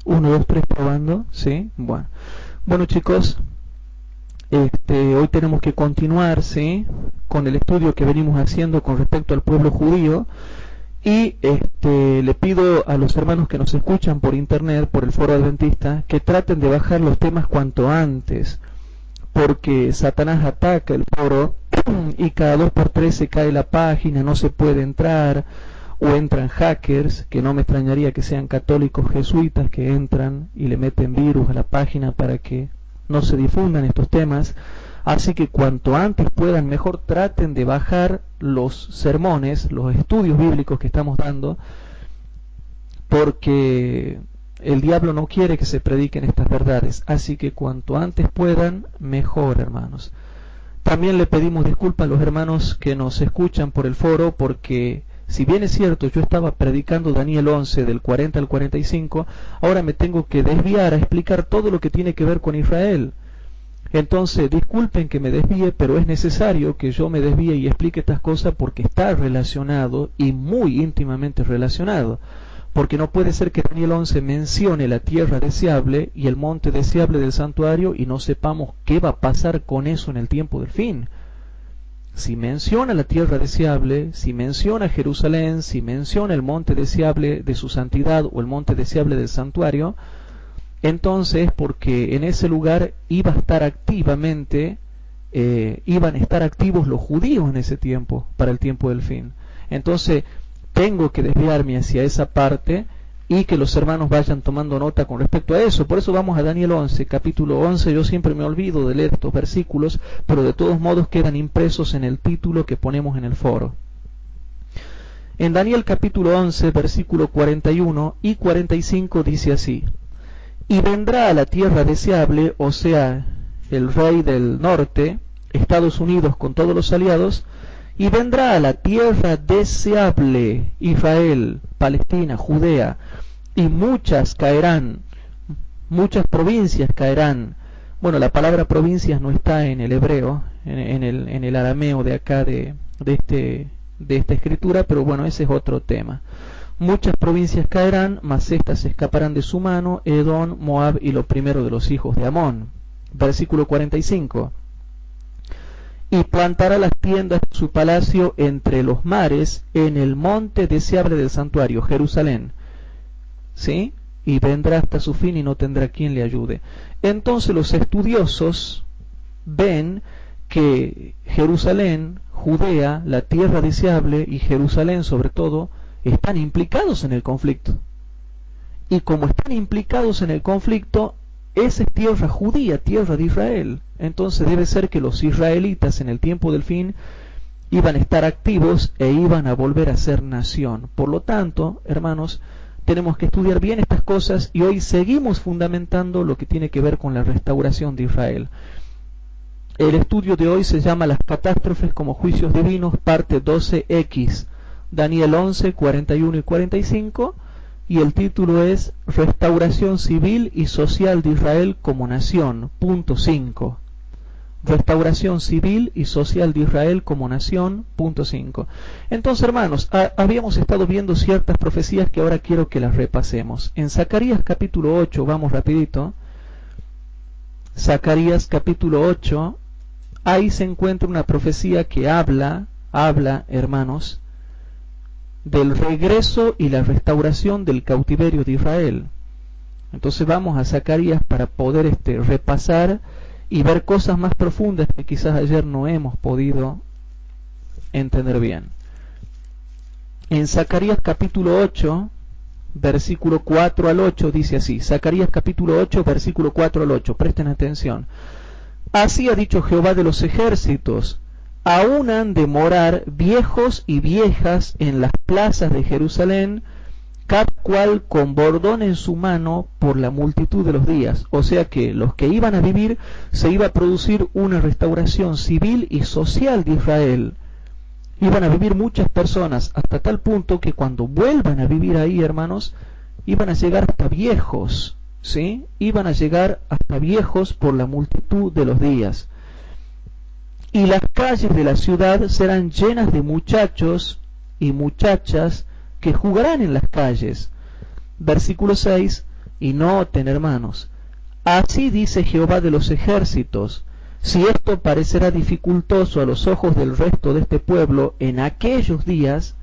Uno, dos, tres, probando, ¿sí? Bueno chicos, hoy tenemos que continuar, ¿sí? Con el estudio que venimos haciendo con respecto al pueblo judío. Y le pido a los hermanos que nos escuchan por internet, por el foro adventista, que traten de bajar los temas cuanto antes, porque Satanás ataca el foro y cada 2 por 3 se cae la página, no se puede entrar, o entran hackers, que no me extrañaría que sean católicos jesuitas que entran y le meten virus a la página para que no se difundan estos temas. Así que cuanto antes puedan, mejor traten de bajar los sermones, los estudios bíblicos que estamos dando, porque el diablo no quiere que se prediquen estas verdades. Así que cuanto antes puedan, mejor, hermanos. También le pedimos disculpas a los hermanos que nos escuchan por el foro, porque si bien es cierto, yo estaba predicando Daniel 11 del 40 al 45, ahora me tengo que desviar a explicar todo lo que tiene que ver con Israel. Entonces, disculpen que me desvíe, pero es necesario que yo me desvíe y explique estas cosas porque está relacionado y muy íntimamente relacionado. Porque no puede ser que Daniel 11 mencione la tierra deseable y el monte deseable del santuario y no sepamos qué va a pasar con eso en el tiempo del fin. Si menciona la tierra deseable, si menciona Jerusalén, si menciona el monte deseable de su santidad o el monte deseable del santuario, entonces porque en ese lugar iba a estar activamente, iban a estar activos los judíos en ese tiempo, para el tiempo del fin. Entonces tengo que desviarme hacia esa parte y que los hermanos vayan tomando nota con respecto a eso. Por eso vamos a Daniel 11, capítulo 11. Yo siempre me olvido de leer estos versículos, pero de todos modos quedan impresos en el título que ponemos en el foro. En Daniel capítulo 11, versículo 41 y 45 dice así: y vendrá a la tierra deseable, o sea, el rey del norte, Estados Unidos con todos los aliados, y vendrá a la tierra deseable, Israel, Palestina, Judea, y muchas caerán, muchas provincias caerán. Bueno, la palabra provincias no está en el hebreo, en el arameo de acá de esta escritura, pero bueno, ese es otro tema. Muchas provincias caerán, mas éstas escaparán de su mano, Edom, Moab y lo primero de los hijos de Amón. Versículo 45. Y plantará las tiendas de su palacio entre los mares, en el monte deseable del santuario, Jerusalén. ¿Sí? Y vendrá hasta su fin y no tendrá quien le ayude. Entonces los estudiosos ven que Jerusalén, Judea, la tierra deseable y Jerusalén sobre todo, están implicados en el conflicto. Y como están implicados en el conflicto, esa es tierra judía, tierra de Israel. Entonces debe ser que los israelitas en el tiempo del fin iban a estar activos e iban a volver a ser nación. Por lo tanto, hermanos, tenemos que estudiar bien estas cosas y hoy seguimos fundamentando lo que tiene que ver con la restauración de Israel. El estudio de hoy se llama Las catástrofes como juicios divinos, parte 12X. Daniel 11, 41 y 45, y el título es Restauración civil y social de Israel como nación, punto 5. Restauración civil y social de Israel como nación, punto 5. Entonces, hermanos, habíamos estado viendo ciertas profecías que ahora quiero que las repasemos. En Zacarías capítulo 8, vamos rapidito. Zacarías capítulo 8, ahí se encuentra una profecía que habla, hermanos, del regreso y la restauración del cautiverio de Israel. Entonces vamos a Zacarías para poder repasar y ver cosas más profundas que quizás ayer no hemos podido entender bien. En Zacarías capítulo 8, versículo 4 al 8 dice así. Zacarías capítulo 8, versículo 4 al 8. Presten atención. Así ha dicho Jehová de los ejércitos: aún han de morar viejos y viejas en las plazas de Jerusalén, cada cual con bordón en su mano por la multitud de los días. O sea que los que iban a vivir, se iba a producir una restauración civil y social de Israel. Iban a vivir muchas personas, hasta tal punto que cuando vuelvan a vivir ahí, hermanos, iban a llegar hasta viejos, ¿sí? Iban a llegar hasta viejos por la multitud de los días. Y las calles de la ciudad serán llenas de muchachos y muchachas que jugarán en las calles. Versículo 6. Y noten, hermanos, así dice Jehová de los ejércitos: si esto parecerá dificultoso a los ojos del resto de este pueblo en aquellos días,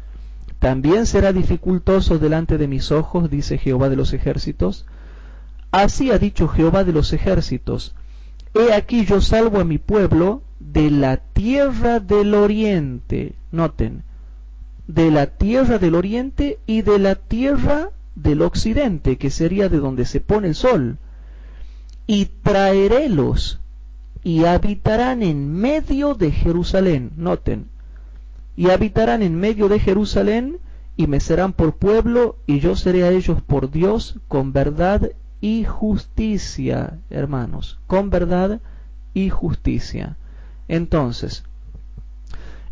también será dificultoso delante de mis ojos, dice Jehová de los ejércitos. Así ha dicho Jehová de los ejércitos: he aquí yo salvo a mi pueblo de la tierra del oriente. Noten, de la tierra del oriente y de la tierra del occidente, que sería de donde se pone el sol, y traerélos y habitarán en medio de Jerusalén. Noten, y habitarán en medio de Jerusalén, y me serán por pueblo, y yo seré a ellos por Dios, con verdad y justicia, hermanos, con verdad y justicia. Entonces,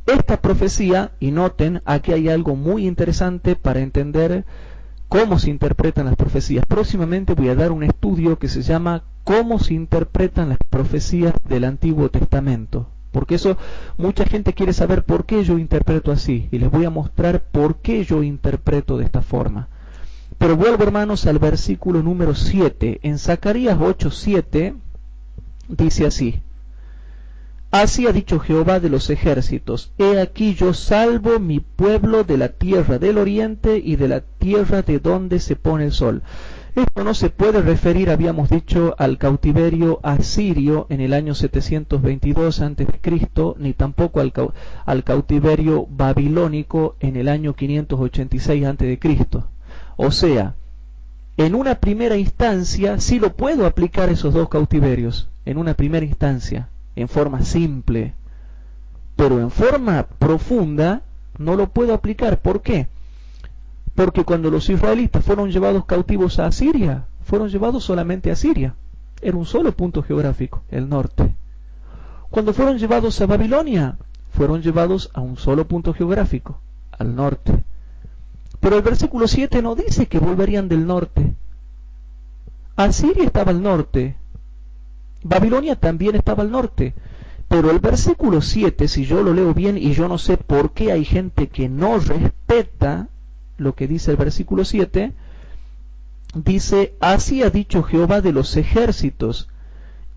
esta profecía, y noten, aquí hay algo muy interesante para entender cómo se interpretan las profecías. Próximamente voy a dar un estudio que se llama cómo se interpretan las profecías del Antiguo Testamento, porque eso mucha gente quiere saber por qué yo interpreto así, y les voy a mostrar por qué yo interpreto de esta forma. Pero vuelvo, hermanos, al versículo número 7. En Zacarías 8:7 dice así: así ha dicho Jehová de los ejércitos: he aquí yo salvo mi pueblo de la tierra del oriente y de la tierra de donde se pone el sol. Esto no se puede referir, habíamos dicho, al cautiverio asirio en el año 722 a.C., ni tampoco al cautiverio babilónico en el año 586 a.C. O sea, en una primera instancia sí lo puedo aplicar esos dos cautiverios, en una primera instancia, en forma simple, pero en forma profunda no lo puedo aplicar. ¿Por qué? Porque cuando los israelitas fueron llevados cautivos a Asiria, fueron llevados solamente a Siria. Era un solo punto geográfico, el norte. Cuando fueron llevados a Babilonia, fueron llevados a un solo punto geográfico, al norte. Pero el versículo 7 no dice que volverían del norte. Asiria estaba al norte, Babilonia también estaba al norte. Pero el versículo 7, si yo lo leo bien, y yo no sé por qué hay gente que no respeta lo que dice el versículo 7, dice: así ha dicho Jehová de los ejércitos: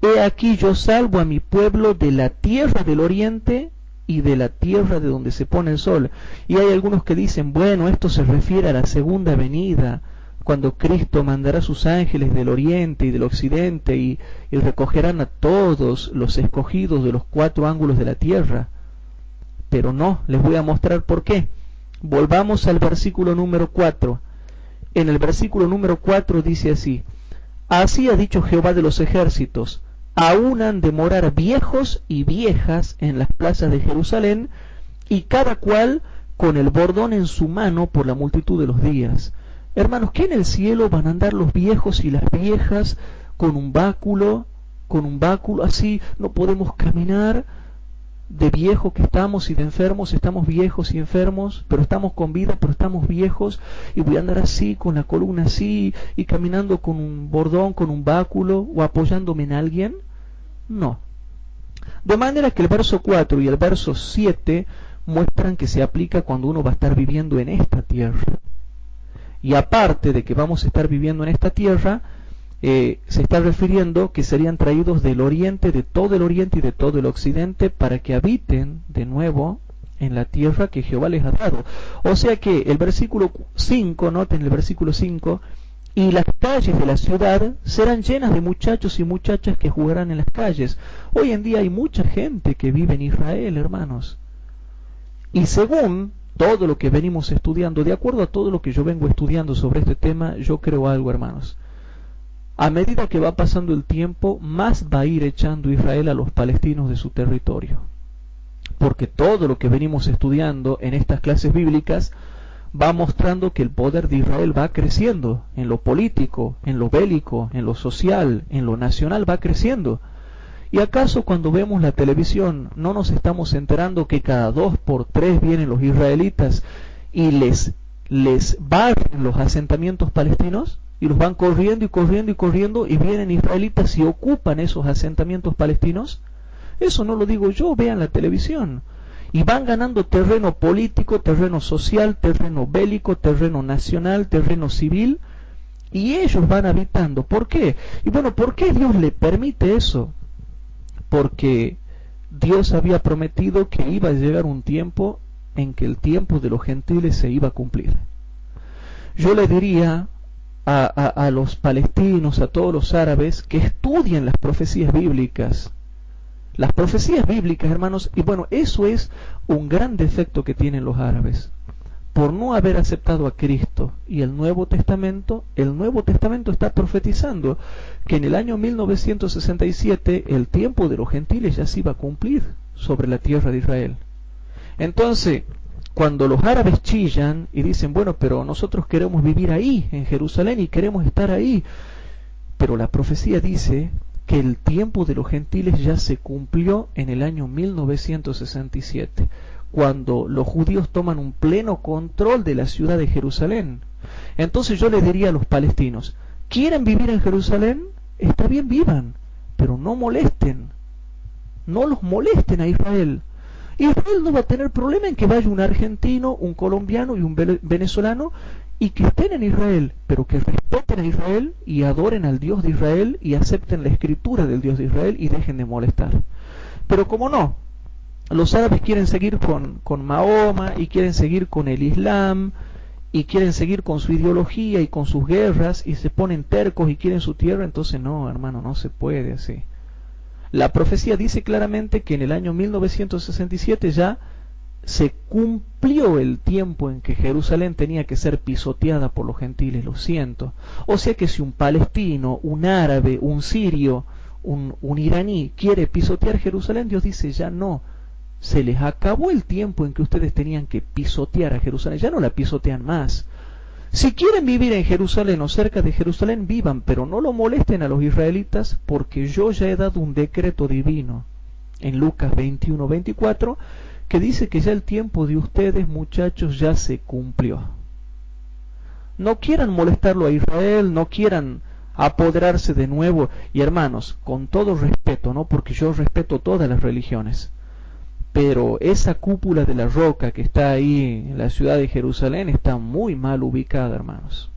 he aquí yo salvo a mi pueblo de la tierra del oriente y de la tierra de donde se pone el sol. Y hay algunos que dicen, bueno, esto se refiere a la segunda venida, cuando Cristo mandará sus ángeles del oriente y del occidente y recogerán a todos los escogidos de los 4 ángulos de la tierra. Pero no, les voy a mostrar por qué. Volvamos al versículo número 4. En el versículo número 4 dice así: así ha dicho Jehová de los ejércitos: aún han de morar viejos y viejas en las plazas de Jerusalén, y cada cual con el bordón en su mano por la multitud de los días. Hermanos, ¿qué en el cielo van a andar los viejos y las viejas con un báculo así? No podemos caminar. De viejo que estamos y de enfermos, estamos viejos y enfermos, pero estamos con vida, pero estamos viejos, y voy a andar así, con la columna así, y caminando con un bordón, con un báculo, o apoyándome en alguien. No. De manera que el verso 4 y el verso 7 muestran que se aplica cuando uno va a estar viviendo en esta tierra. Y aparte de que vamos a estar viviendo en esta tierra, se está refiriendo que serían traídos del oriente, de todo el oriente y de todo el occidente, para que habiten de nuevo en la tierra que Jehová les ha dado. O sea que el versículo 5, noten el versículo 5, y las calles de la ciudad serán llenas de muchachos y muchachas que jugarán en las calles. Hoy en día hay mucha gente que vive en Israel, hermanos. Y según todo lo que venimos estudiando, de acuerdo a todo lo que yo vengo estudiando sobre este tema, yo creo algo, hermanos. A medida que va pasando el tiempo, más va a ir echando Israel a los palestinos de su territorio. Porque todo lo que venimos estudiando en estas clases bíblicas va mostrando que el poder de Israel va creciendo en lo político, en lo bélico, en lo social, en lo nacional, va creciendo. ¿Y acaso cuando vemos la televisión no nos estamos enterando que cada 2 por 3 vienen los israelitas y les barren los asentamientos palestinos? Y los van corriendo y corriendo y corriendo, y vienen israelitas y ocupan esos asentamientos palestinos. Eso no lo digo yo, vean la televisión. Y van ganando terreno político, terreno social, terreno bélico, terreno nacional, terreno civil, y ellos van habitando. ¿Por qué? Y bueno, ¿por qué Dios le permite eso? Porque Dios había prometido que iba a llegar un tiempo en que el tiempo de los gentiles se iba a cumplir. Yo le diría a los palestinos, a todos los árabes, que estudien las profecías bíblicas. Las profecías bíblicas, hermanos, y bueno, eso es un gran defecto que tienen los árabes. Por no haber aceptado a Cristo y el Nuevo Testamento está profetizando que en el año 1967 el tiempo de los gentiles ya se iba a cumplir sobre la tierra de Israel. Entonces, cuando los árabes chillan y dicen, bueno, pero nosotros queremos vivir ahí, en Jerusalén, y queremos estar ahí, pero la profecía dice que el tiempo de los gentiles ya se cumplió en el año 1967, cuando los judíos toman un pleno control de la ciudad de Jerusalén. Entonces yo les diría a los palestinos, ¿quieren vivir en Jerusalén? Está bien, vivan, pero no molesten, no los molesten a Israel. Israel no va a tener problema en que vaya un argentino, un colombiano y un venezolano y que estén en Israel, pero que respeten a Israel y adoren al Dios de Israel y acepten la escritura del Dios de Israel y dejen de molestar. Pero como no, los árabes quieren seguir con Mahoma y quieren seguir con el Islam y quieren seguir con su ideología y con sus guerras y se ponen tercos y quieren su tierra, entonces no, hermano, no se puede así. La profecía dice claramente que en el año 1967 ya se cumplió el tiempo en que Jerusalén tenía que ser pisoteada por los gentiles, lo siento. O sea que si un palestino, un árabe, un sirio, un iraní quiere pisotear Jerusalén, Dios dice ya no. Se les acabó el tiempo en que ustedes tenían que pisotear a Jerusalén, ya no la pisotean más. Si quieren vivir en Jerusalén o cerca de Jerusalén, vivan, pero no lo molesten a los israelitas, porque yo ya he dado un decreto divino en Lucas 21-24, que dice que ya el tiempo de ustedes, muchachos, ya se cumplió. No quieran molestarlo a Israel, no quieran apoderarse de nuevo. Y hermanos, con todo respeto, ¿no? Porque yo respeto todas las religiones, pero esa cúpula de la roca que está ahí en la ciudad de Jerusalén está muy mal ubicada, hermanos.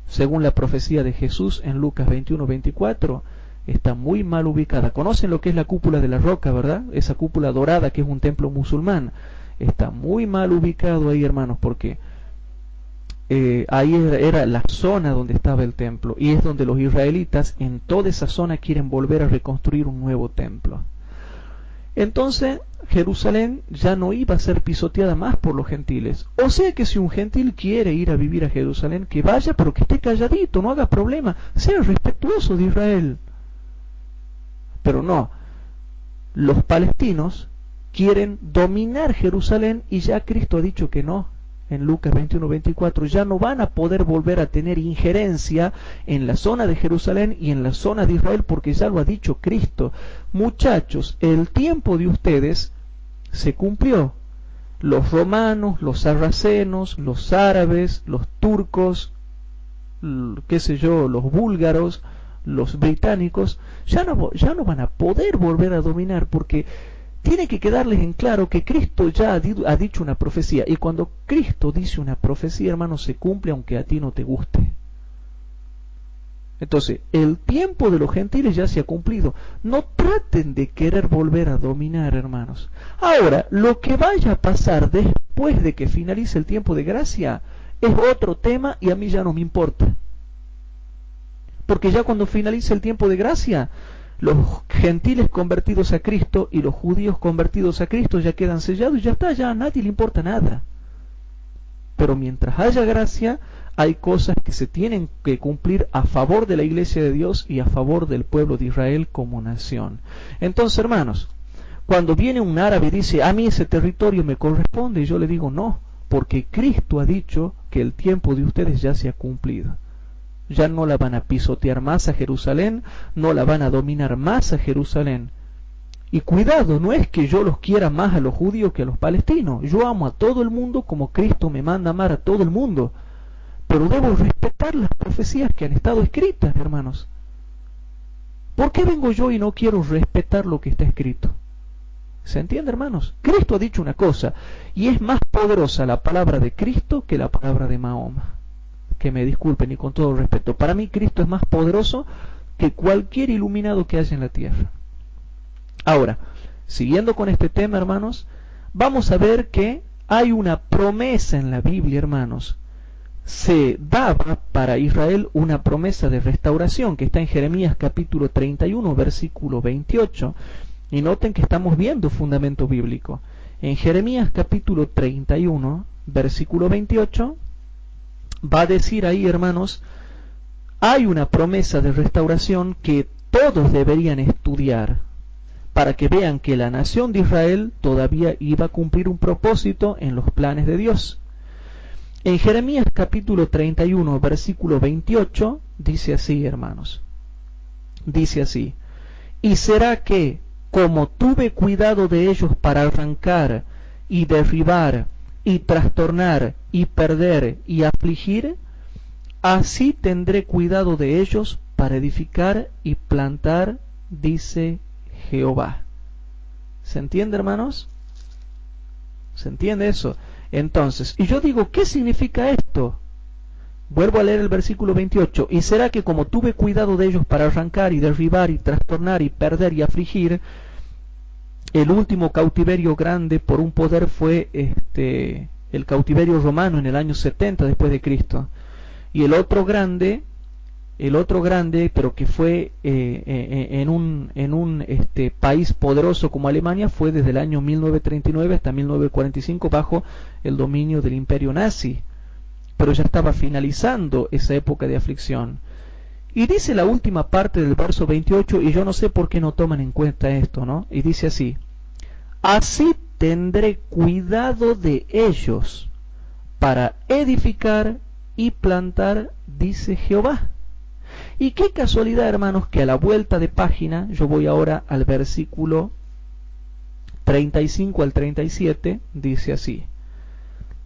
Según la profecía de Jesús en Lucas 21-24, está muy mal ubicada. ¿Conocen lo que es la cúpula de la roca, verdad? Esa cúpula dorada que es un templo musulmán. Está muy mal ubicado ahí, hermanos, porque ahí era la zona donde estaba el templo, y es donde los israelitas en toda esa zona quieren volver a reconstruir un nuevo templo. Entonces Jerusalén ya no iba a ser pisoteada más por los gentiles. O sea que si un gentil quiere ir a vivir a Jerusalén, que vaya, pero que esté calladito, no haga problema, sea respetuoso de Israel. Pero no, los palestinos quieren dominar Jerusalén y ya Cristo ha dicho que no. En Lucas 21-24 ya no van a poder volver a tener injerencia en la zona de Jerusalén y en la zona de Israel, porque ya lo ha dicho Cristo. Muchachos, el tiempo de ustedes se cumplió. Los romanos, los sarracenos, los árabes, los turcos, qué sé yo, los búlgaros, los británicos, ya no van a poder volver a dominar, porque tiene que quedarles en claro que Cristo ya ha dicho una profecía, y cuando Cristo dice una profecía, hermano, se cumple aunque a ti no te guste. Entonces, el tiempo de los gentiles ya se ha cumplido. No traten de querer volver a dominar, hermanos. Ahora, lo que vaya a pasar después de que finalice el tiempo de gracia es otro tema y a mí ya no me importa. Porque ya cuando finalice el tiempo de gracia, los gentiles convertidos a Cristo y los judíos convertidos a Cristo ya quedan sellados y ya está, ya a nadie le importa nada. Pero mientras haya gracia, hay cosas que se tienen que cumplir a favor de la iglesia de Dios y a favor del pueblo de Israel como nación. Entonces, hermanos, cuando viene un árabe y dice, a mí ese territorio me corresponde, yo le digo no, porque Cristo ha dicho que el tiempo de ustedes ya se ha cumplido. Ya no la van a pisotear más a Jerusalén, no la van a dominar más a Jerusalén. Y cuidado, no es que yo los quiera más a los judíos que a los palestinos. Yo amo a todo el mundo como Cristo me manda amar a todo el mundo. Pero debo respetar las profecías que han estado escritas, hermanos. ¿Por qué vengo yo y no quiero respetar lo que está escrito? ¿Se entiende, hermanos? Cristo ha dicho una cosa, y es más poderosa la palabra de Cristo que la palabra de Mahoma. que me disculpen y con todo respeto, para mí Cristo es más poderoso que cualquier iluminado que haya en la tierra. Ahora, siguiendo con este tema, hermanos, vamos a ver que hay una promesa en la Biblia, hermanos. Se daba para Israel una promesa de restauración que está en Jeremías capítulo 31, versículo 28. Y noten que estamos viendo fundamento bíblico. En Jeremías capítulo 31, versículo 28, va a decir ahí, hermanos, hay una promesa de restauración que todos deberían estudiar para que vean que la nación de Israel todavía iba a cumplir un propósito en los planes de Dios. En Jeremías capítulo 31, versículo 28, dice así, hermanos. Dice así: y será que, como tuve cuidado de ellos para arrancar y derribar y trastornar y perder y afligir, así tendré cuidado de ellos para edificar y plantar, dice Jehová. ¿Se entiende, hermanos? ¿Se entiende eso? Entonces, y yo digo, ¿qué significa esto? Vuelvo a leer el versículo 28. Y será que como tuve cuidado de ellos para arrancar y derribar y trastornar y perder y afligir, el último cautiverio grande por un poder fue el cautiverio romano en el año 70 después de Cristo. Y el otro grande, pero que fue en un país poderoso como Alemania, fue desde el año 1939 hasta 1945 bajo el dominio del imperio nazi. Pero ya estaba finalizando esa época de aflicción. Y dice la última parte del verso 28, y yo no sé por qué no toman en cuenta esto, ¿no? Y dice así: así tendré cuidado de ellos para edificar y plantar, dice Jehová. Y qué casualidad, hermanos, que a la vuelta de página, yo voy ahora al versículo 35 al 37, dice así.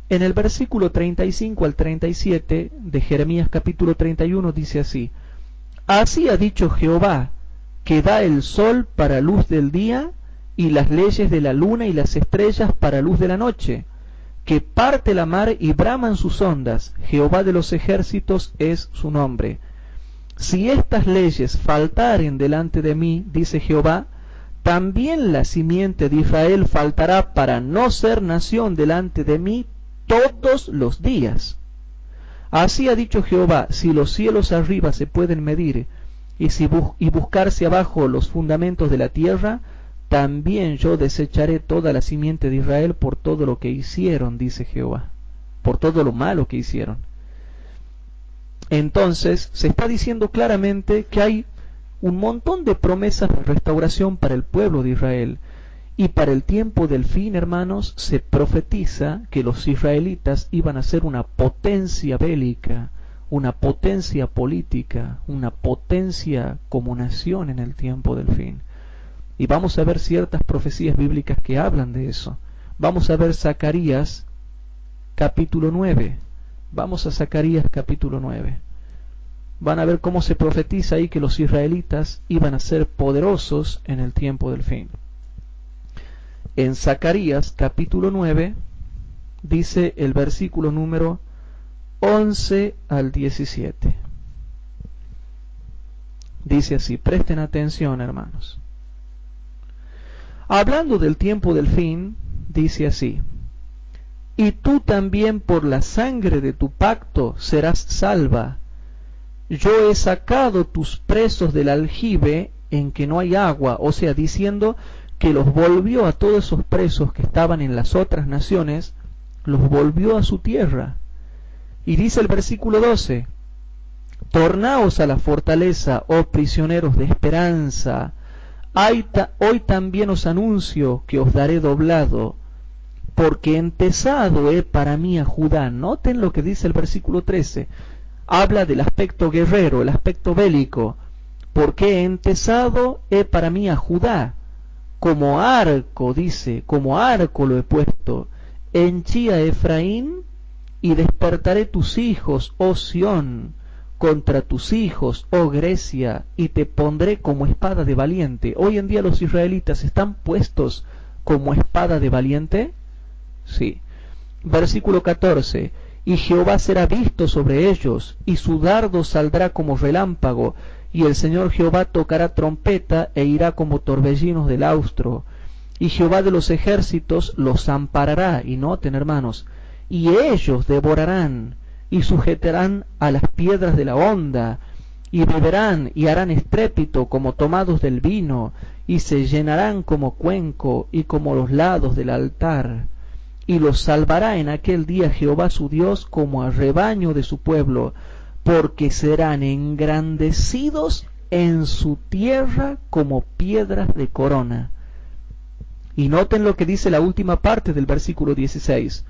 En el versículo 35 al 37 de Jeremías capítulo 31 dice así: así ha dicho Jehová, que da el sol para luz del día, y las leyes de la luna y las estrellas para luz de la noche, que parte la mar y braman sus ondas, Jehová de los ejércitos es su nombre. Si estas leyes faltaren delante de mí, dice Jehová, también la simiente de Israel faltará para no ser nación delante de mí todos los días. Así ha dicho Jehová: si los cielos arriba se pueden medir y buscarse abajo los fundamentos de la tierra, también yo desecharé toda la simiente de Israel por todo lo que hicieron, dice Jehová, por todo lo malo que hicieron. Entonces se está diciendo claramente que hay un montón de promesas de restauración para el pueblo de Israel. Y para el tiempo del fin, hermanos, se profetiza que los israelitas iban a ser una potencia bélica, una potencia política, una potencia como nación en el tiempo del fin. Y vamos a ver ciertas profecías bíblicas que hablan de eso. Vamos a ver Zacarías capítulo 9. Vamos a Zacarías capítulo 9. Van a ver cómo se profetiza ahí que los israelitas iban a ser poderosos en el tiempo del fin. En Zacarías capítulo 9 dice el versículo número 11 al 17. Dice así, presten atención, hermanos. Hablando del tiempo del fin, dice así: y tú también por la sangre de tu pacto serás salva. Yo he sacado tus presos del aljibe en que no hay agua, o sea, diciendo que los volvió a todos esos presos que estaban en las otras naciones, los volvió a su tierra. Y dice el versículo 12: tornaos a la fortaleza, oh prisioneros de esperanza. Hoy también os anuncio que os daré doblado, porque entesado he para mí a Judá. Noten lo que dice el versículo 13. Habla del aspecto guerrero, el aspecto bélico. Porque entesado he para mí a Judá. Como arco, dice, como arco lo he puesto. Henchí a Efraín y despertaré tus hijos, oh Sión, contra tus hijos, oh Grecia, y te pondré como espada de valiente. Hoy en día los israelitas están puestos como espada de valiente. Sí. Versículo 14. y Jehová será visto sobre ellos, y su dardo saldrá como relámpago, y el Señor Jehová tocará trompeta, e irá como torbellinos del austro, y Jehová de los ejércitos los amparará, y noten hermanos, y ellos devorarán, y sujetarán a las piedras de la honda, y beberán y harán estrépito como tomados del vino, y se llenarán como cuenco y como los lados del altar. Y los salvará en aquel día Jehová su Dios como a rebaño de su pueblo, porque serán engrandecidos en su tierra como piedras de corona. Y noten lo que dice la última parte del versículo 16.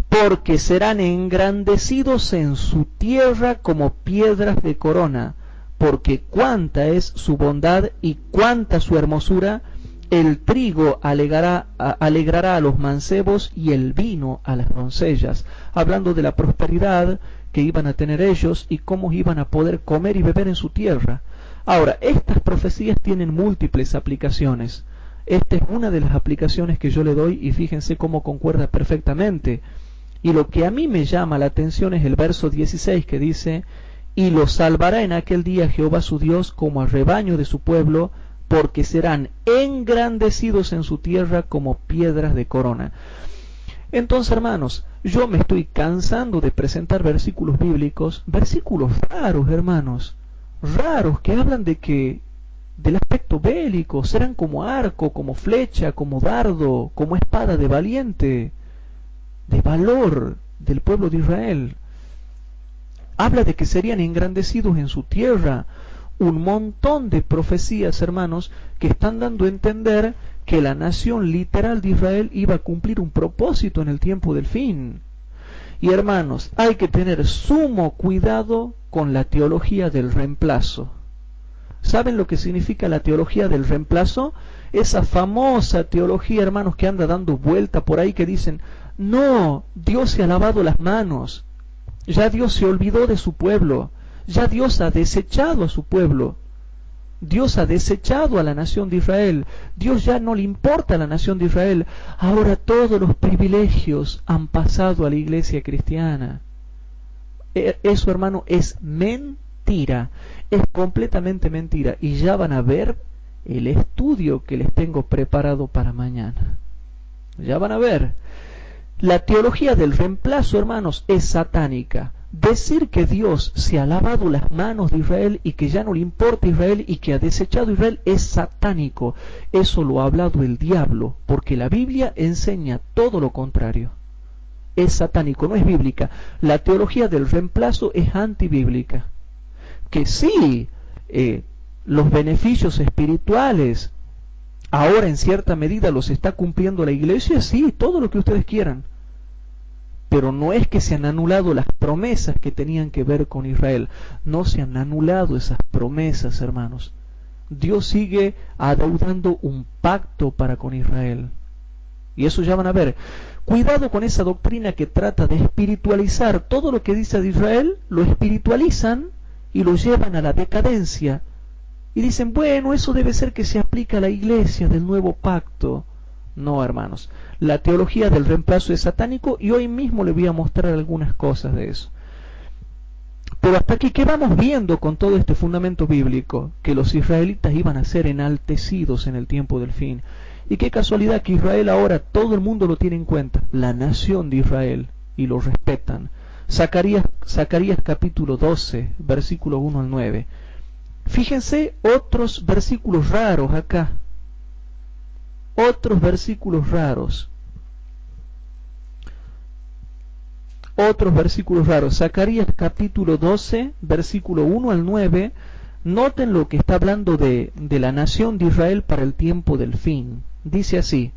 Porque serán engrandecidos en su tierra como piedras de corona, porque cuánta es su bondad y cuánta su hermosura. El trigo alegrará a los mancebos y el vino a las doncellas, hablando de la prosperidad que iban a tener ellos y cómo iban a poder comer y beber en su tierra. Ahora, estas profecías tienen múltiples aplicaciones. Esta es una de las aplicaciones que yo le doy y fíjense cómo concuerda perfectamente. Y lo que a mí me llama la atención es el verso 16 que dice: y los salvará en aquel día Jehová su Dios como al rebaño de su pueblo, porque serán engrandecidos en su tierra como piedras de corona. Entonces, hermanos, yo me estoy cansando de presentar versículos bíblicos, versículos raros, hermanos, raros, que hablan de que del aspecto bélico, serán como arco, como flecha, como dardo, como espada de valiente, de valor del pueblo de Israel. Habla de que serían engrandecidos en su tierra. Un montón de profecías, hermanos, que están dando a entender que la nación literal de Israel iba a cumplir un propósito en el tiempo del fin. Y hermanos, hay que tener sumo cuidado con la teología del reemplazo. ¿Saben lo que significa la teología del reemplazo? Esa famosa teología, hermanos, que anda dando vuelta por ahí, que dicen: no, Dios se ha lavado las manos, ya Dios se olvidó de su pueblo, ya Dios ha desechado a su pueblo, Dios ha desechado a la nación de Israel, Dios ya no le importa a la nación de Israel, ahora todos los privilegios han pasado a la iglesia cristiana. Eso, hermano, es mentira, es completamente mentira, y ya van a ver el estudio que les tengo preparado para mañana. Ya van a ver. La teología del reemplazo, hermanos, es satánica. Decir que Dios se ha lavado las manos de Israel y que ya no le importa Israel y que ha desechado a Israel es satánico. Eso lo ha hablado el diablo, porque la Biblia enseña todo lo contrario. Es satánico, no es bíblica. La teología del reemplazo es antibíblica. Que sí, los beneficios espirituales ahora en cierta medida los está cumpliendo la iglesia, sí, todo lo que ustedes quieran. Pero no es que se han anulado las promesas que tenían que ver con Israel. No se han anulado esas promesas, hermanos. Dios sigue adeudando un pacto para con Israel. Y eso ya van a ver. Cuidado con esa doctrina que trata de espiritualizar todo lo que dice de Israel, lo espiritualizan y lo llevan a la decadencia. Y dicen, bueno, eso debe ser que se aplica a la iglesia del nuevo pacto. No, hermanos. La teología del reemplazo es satánico y hoy mismo les voy a mostrar algunas cosas de eso. Pero hasta aquí, ¿qué vamos viendo con todo este fundamento bíblico? Que los israelitas iban a ser enaltecidos en el tiempo del fin. Y qué casualidad que Israel ahora todo el mundo lo tiene en cuenta. La nación de Israel. Y lo respetan. Zacarías capítulo 12, versículo 1 al 9. Fíjense otros versículos raros acá. Otros versículos raros. Otros versículos raros. Zacarías capítulo 12, versículo 1 al 9. Noten lo que está hablando de la nación de Israel para el tiempo del fin. Dice así: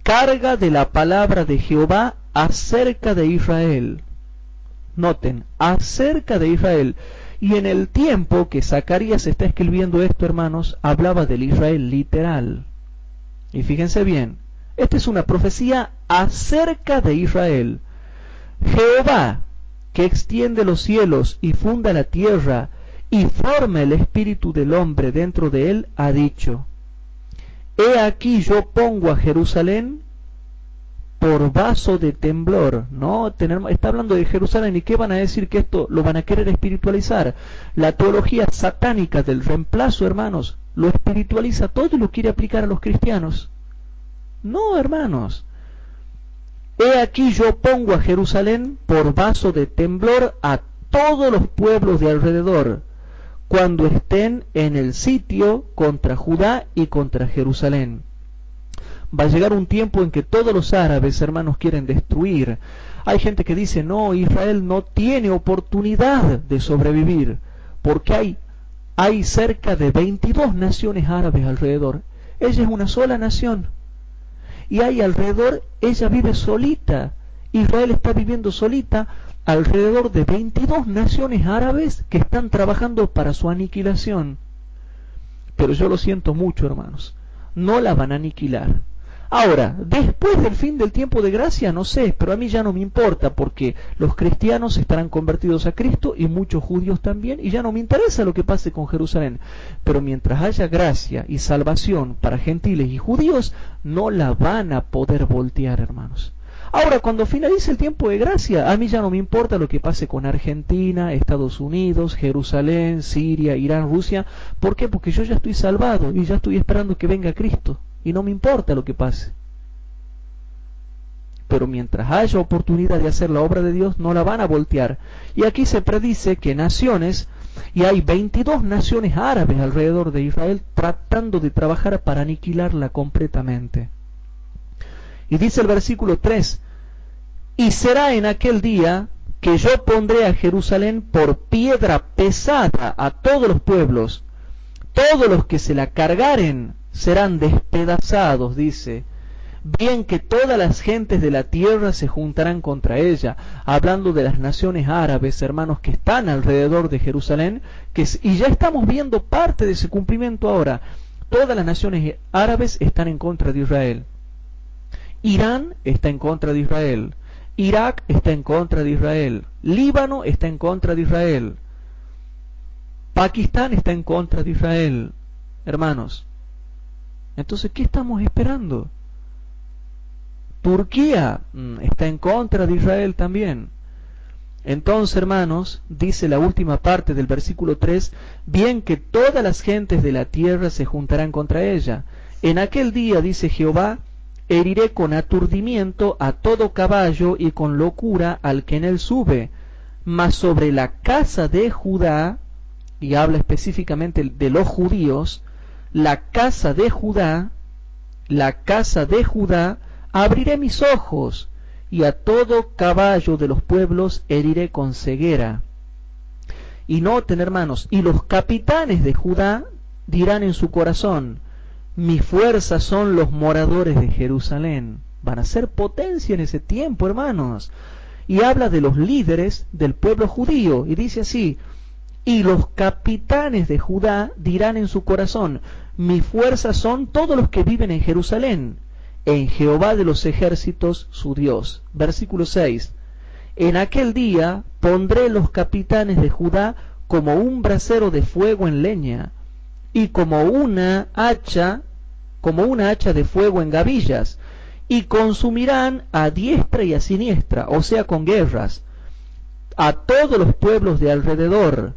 carga de la palabra de Jehová acerca de Israel. Noten, acerca de Israel. Y en el tiempo que Zacarías está escribiendo esto, hermanos, hablaba del Israel literal. Y fíjense bien, esta es una profecía acerca de Israel. Jehová, que extiende los cielos y funda la tierra y forma el espíritu del hombre dentro de él, ha dicho: he aquí yo pongo a Jerusalén por vaso de temblor, ¿no? Está hablando de Jerusalén, ¿y qué van a decir? Que esto lo van a querer espiritualizar. La teología satánica del reemplazo, hermanos, lo espiritualiza todo y lo quiere aplicar a los cristianos. No, hermanos. He aquí yo pongo a Jerusalén por vaso de temblor a todos los pueblos de alrededor, cuando estén en el sitio contra Judá y contra Jerusalén. Va a llegar un tiempo en que todos los árabes, hermanos, quieren destruir. Hay gente que dice, no, Israel no tiene oportunidad de sobrevivir, porque hay cerca de 22 naciones árabes alrededor. Ella es una sola nación. Y hay alrededor, ella vive solita. Israel está viviendo solita alrededor de 22 naciones árabes que están trabajando para su aniquilación. Pero yo lo siento mucho, hermanos, no la van a aniquilar. Ahora, después del fin del tiempo de gracia, no sé, pero a mí ya no me importa, porque los cristianos estarán convertidos a Cristo y muchos judíos también, y ya no me interesa lo que pase con Jerusalén. Pero mientras haya gracia y salvación para gentiles y judíos, no la van a poder voltear, hermanos. Ahora, cuando finalice el tiempo de gracia, a mí ya no me importa lo que pase con Argentina, Estados Unidos, Jerusalén, Siria, Irán, Rusia. ¿Por qué? Porque yo ya estoy salvado y ya estoy esperando que venga Cristo. Y no me importa lo que pase. Pero mientras haya oportunidad de hacer la obra de Dios, no la van a voltear. Y aquí se predice que naciones, y hay 22 naciones árabes alrededor de Israel, tratando de trabajar para aniquilarla completamente. Y dice el versículo 3, y será en aquel día que yo pondré a Jerusalén por piedra pesada a todos los pueblos, todos los que se la cargaren serán despedazados, dice, bien que todas las gentes de la tierra se juntarán contra ella, hablando de las naciones árabes, hermanos, que están alrededor de Jerusalén, y ya estamos viendo parte de ese cumplimiento ahora. Todas las naciones árabes están en contra de Israel. Irán está en contra de Israel, Irak está en contra de Israel, Líbano está en contra de Israel, Pakistán está en contra de Israel, hermanos. Entonces, ¿qué estamos esperando? Turquía está en contra de Israel también. Entonces, hermanos, dice la última parte del versículo 3, bien que todas las gentes de la tierra se juntarán contra ella. En aquel día, dice Jehová, heriré con aturdimiento a todo caballo y con locura al que en él sube, mas sobre la casa de Judá, y habla específicamente de los judíos, la casa de Judá, abriré mis ojos, y a todo caballo de los pueblos heriré con ceguera. Y noten, hermanos, y los capitanes de Judá dirán en su corazón, mi fuerza son los moradores de Jerusalén. Van a ser potencia en ese tiempo, hermanos. Y habla de los líderes del pueblo judío, y dice así, y los capitanes de Judá dirán en su corazón, mi fuerza son todos los que viven en Jerusalén, en Jehová de los ejércitos su Dios. Versículo 6. En aquel día pondré los capitanes de Judá como un brasero de fuego en leña, y como una hacha de fuego en gavillas, y consumirán a diestra y a siniestra, o sea, con guerras, a todos los pueblos de alrededor,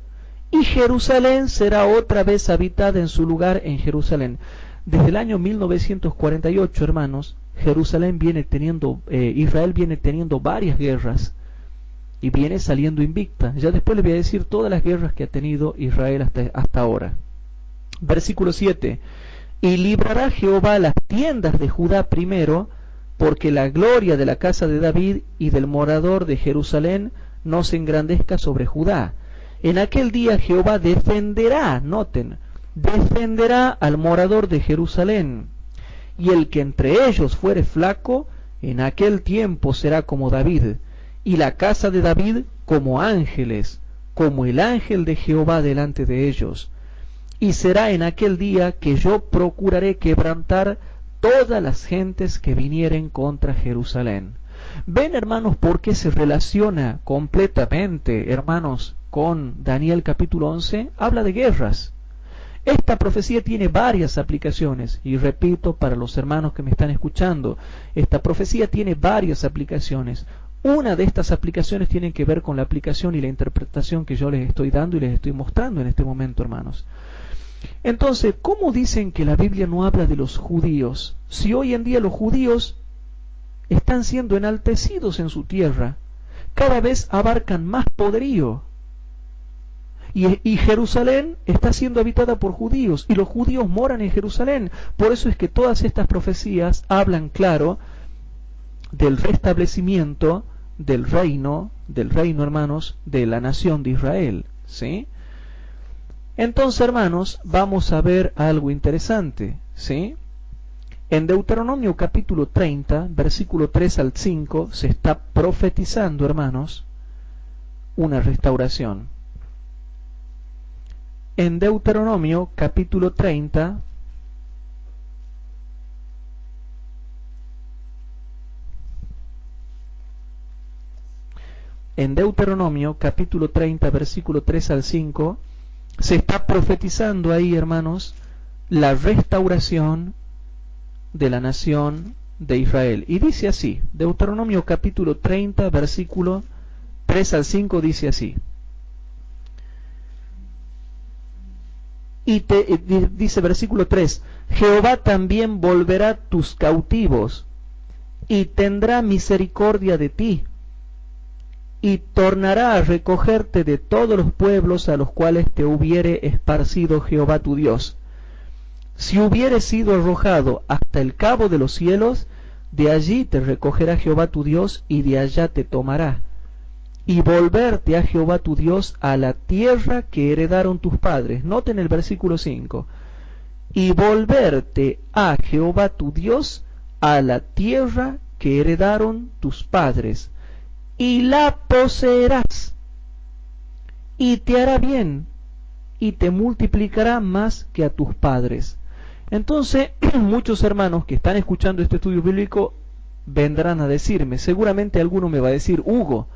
y Jerusalén será otra vez habitada en su lugar en Jerusalén. Desde el año 1948, hermanos, Israel viene teniendo varias guerras y viene saliendo invicta. Ya después les voy a decir todas las guerras que ha tenido Israel hasta ahora. Versículo 7. Y librará Jehová las tiendas de Judá primero, porque la gloria de la casa de David y del morador de Jerusalén no se engrandezca sobre Judá. En aquel día Jehová defenderá, noten, defenderá al morador de Jerusalén, y el que entre ellos fuere flaco, en aquel tiempo será como David, y la casa de David como ángeles, como el ángel de Jehová delante de ellos. Y será en aquel día que yo procuraré quebrantar todas las gentes que vinieren contra Jerusalén. Ven, hermanos, por qué se relaciona completamente, hermanos, con Daniel capítulo 11. Habla de guerras. Esta profecía tiene varias aplicaciones, y repito para los hermanos que me están escuchando, esta profecía tiene varias aplicaciones. Una de estas aplicaciones tiene que ver con la aplicación y la interpretación que yo les estoy dando y les estoy mostrando en este momento, hermanos. Entonces, ¿cómo dicen que la Biblia no habla de los judíos? Si hoy en día los judíos están siendo enaltecidos en su tierra, cada vez abarcan más poderío. Y Jerusalén está siendo habitada por judíos, y los judíos moran en Jerusalén. Por eso es que todas estas profecías hablan claro del restablecimiento del reino, hermanos, de la nación de Israel, ¿sí? Entonces, hermanos, vamos a ver algo interesante, ¿sí? En Deuteronomio capítulo 30, versículo 3 al 5, se está profetizando, hermanos, una restauración. En Deuteronomio capítulo 30, versículo 3 al 5, se está profetizando ahí, hermanos, la restauración de la nación de Israel. Y dice así, Deuteronomio capítulo 30, versículo 3 al 5, dice así. Y dice versículo 3, Jehová también volverá tus cautivos, y tendrá misericordia de ti, y tornará a recogerte de todos los pueblos a los cuales te hubiere esparcido Jehová tu Dios. Si hubieres sido arrojado hasta el cabo de los cielos, de allí te recogerá Jehová tu Dios, y de allá te tomará. Y volverte a Jehová tu Dios a la tierra que heredaron tus padres. Noten el versículo 5. Y volverte a Jehová tu Dios a la tierra que heredaron tus padres, y la poseerás, y te hará bien, y te multiplicará más que a tus padres. Entonces, muchos hermanos que están escuchando este estudio bíblico vendrán a decirme, seguramente alguno me va a decir, Hugo,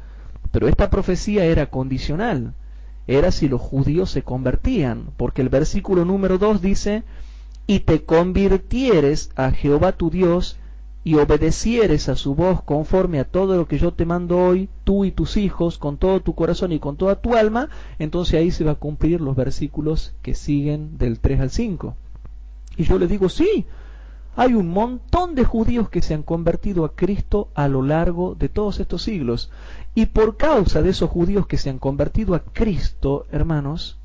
pero esta profecía era condicional, era si los judíos se convertían, porque el versículo número 2 dice, y te convirtieres a Jehová tu Dios, y obedecieres a su voz conforme a todo lo que yo te mando hoy, tú y tus hijos, con todo tu corazón y con toda tu alma, entonces ahí se va a cumplir los versículos que siguen del 3 al 5. Y yo les digo, sí, hay un montón de judíos que se han convertido a Cristo a lo largo de todos estos siglos. Y por causa de esos judíos que se han convertido a Cristo, hermanos,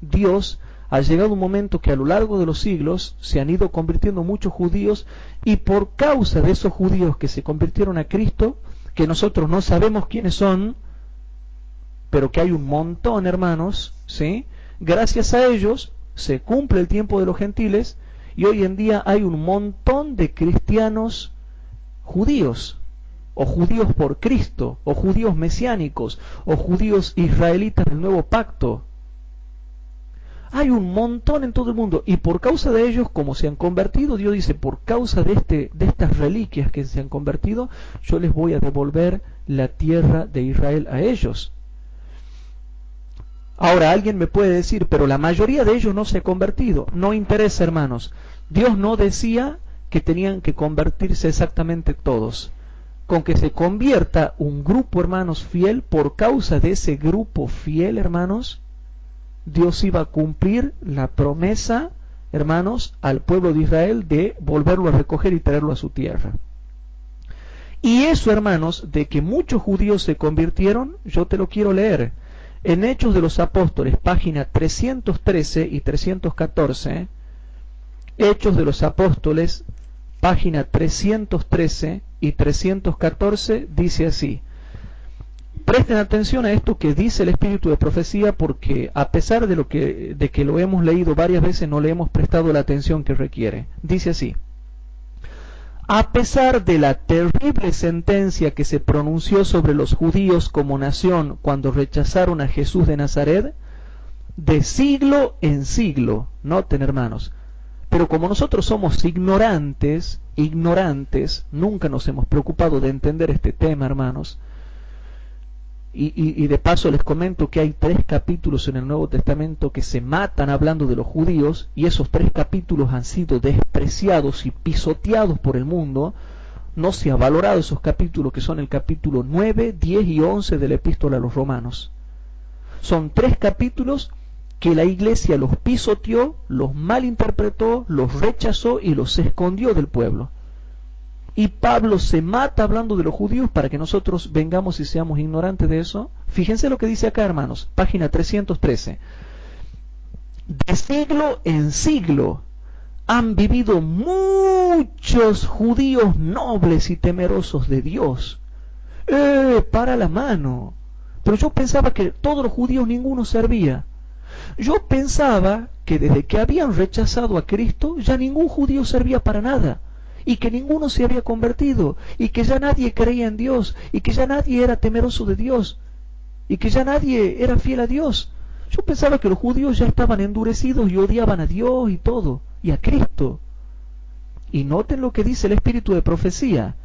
Dios ha llegado un momento que a lo largo de los siglos se han ido convirtiendo muchos judíos, y por causa de esos judíos que se convirtieron a Cristo, que nosotros no sabemos quiénes son, pero que hay un montón, hermanos, ¿sí? Gracias a ellos se cumple el tiempo de los gentiles, y hoy en día hay un montón de cristianos judíos, o judíos por Cristo, o judíos mesiánicos, o judíos israelitas del nuevo pacto. Hay un montón en todo el mundo, y por causa de ellos, como se han convertido, Dios dice, por causa de estas reliquias que se han convertido, yo les voy a devolver la tierra de Israel a ellos. Ahora alguien me puede decir, pero la mayoría de ellos no se ha convertido. No interesa, hermanos. Dios no decía que tenían que convertirse exactamente todos. Con que se convierta un grupo, hermanos, fiel, por causa de ese grupo fiel, hermanos, Dios iba a cumplir la promesa, hermanos, al pueblo de Israel de volverlo a recoger y traerlo a su tierra. Y eso, hermanos, de que muchos judíos se convirtieron, yo te lo quiero leer. En Hechos de los Apóstoles, página 313 y 314, Hechos de los Apóstoles, página 313 y 314, dice así. Presten atención a esto que dice el espíritu de profecía, porque a pesar de que lo hemos leído varias veces, no le hemos prestado la atención que requiere. Dice así: a pesar de la terrible sentencia que se pronunció sobre los judíos como nación cuando rechazaron a Jesús de Nazaret, de siglo en siglo, noten, hermanos, pero como nosotros somos ignorantes, nunca nos hemos preocupado de entender este tema, hermanos. Y de paso les comento que hay 3 capítulos en el Nuevo Testamento que se matan hablando de los judíos, y esos 3 capítulos han sido despreciados y pisoteados por el mundo. No se ha valorado esos capítulos, que son el capítulo 9, 10 y 11 de la Epístola a los Romanos. Son 3 capítulos que la iglesia los pisoteó, los malinterpretó, los rechazó y los escondió del pueblo. Y Pablo se mata hablando de los judíos para que nosotros vengamos y seamos ignorantes de eso. Fíjense lo que dice acá, hermanos, página 313. De siglo en siglo han vivido muchos judíos nobles y temerosos de Dios. Para la mano. Pero yo pensaba que todos los judíos ninguno servía. Yo pensaba que desde que habían rechazado a Cristo ya ningún judío servía para nada, y que ninguno se había convertido, y que ya nadie creía en Dios, y que ya nadie era temeroso de Dios, y que ya nadie era fiel a Dios. Yo pensaba que los judíos ya estaban endurecidos y odiaban a Dios y todo, y a Cristo. Y noten lo que dice el espíritu de profecía.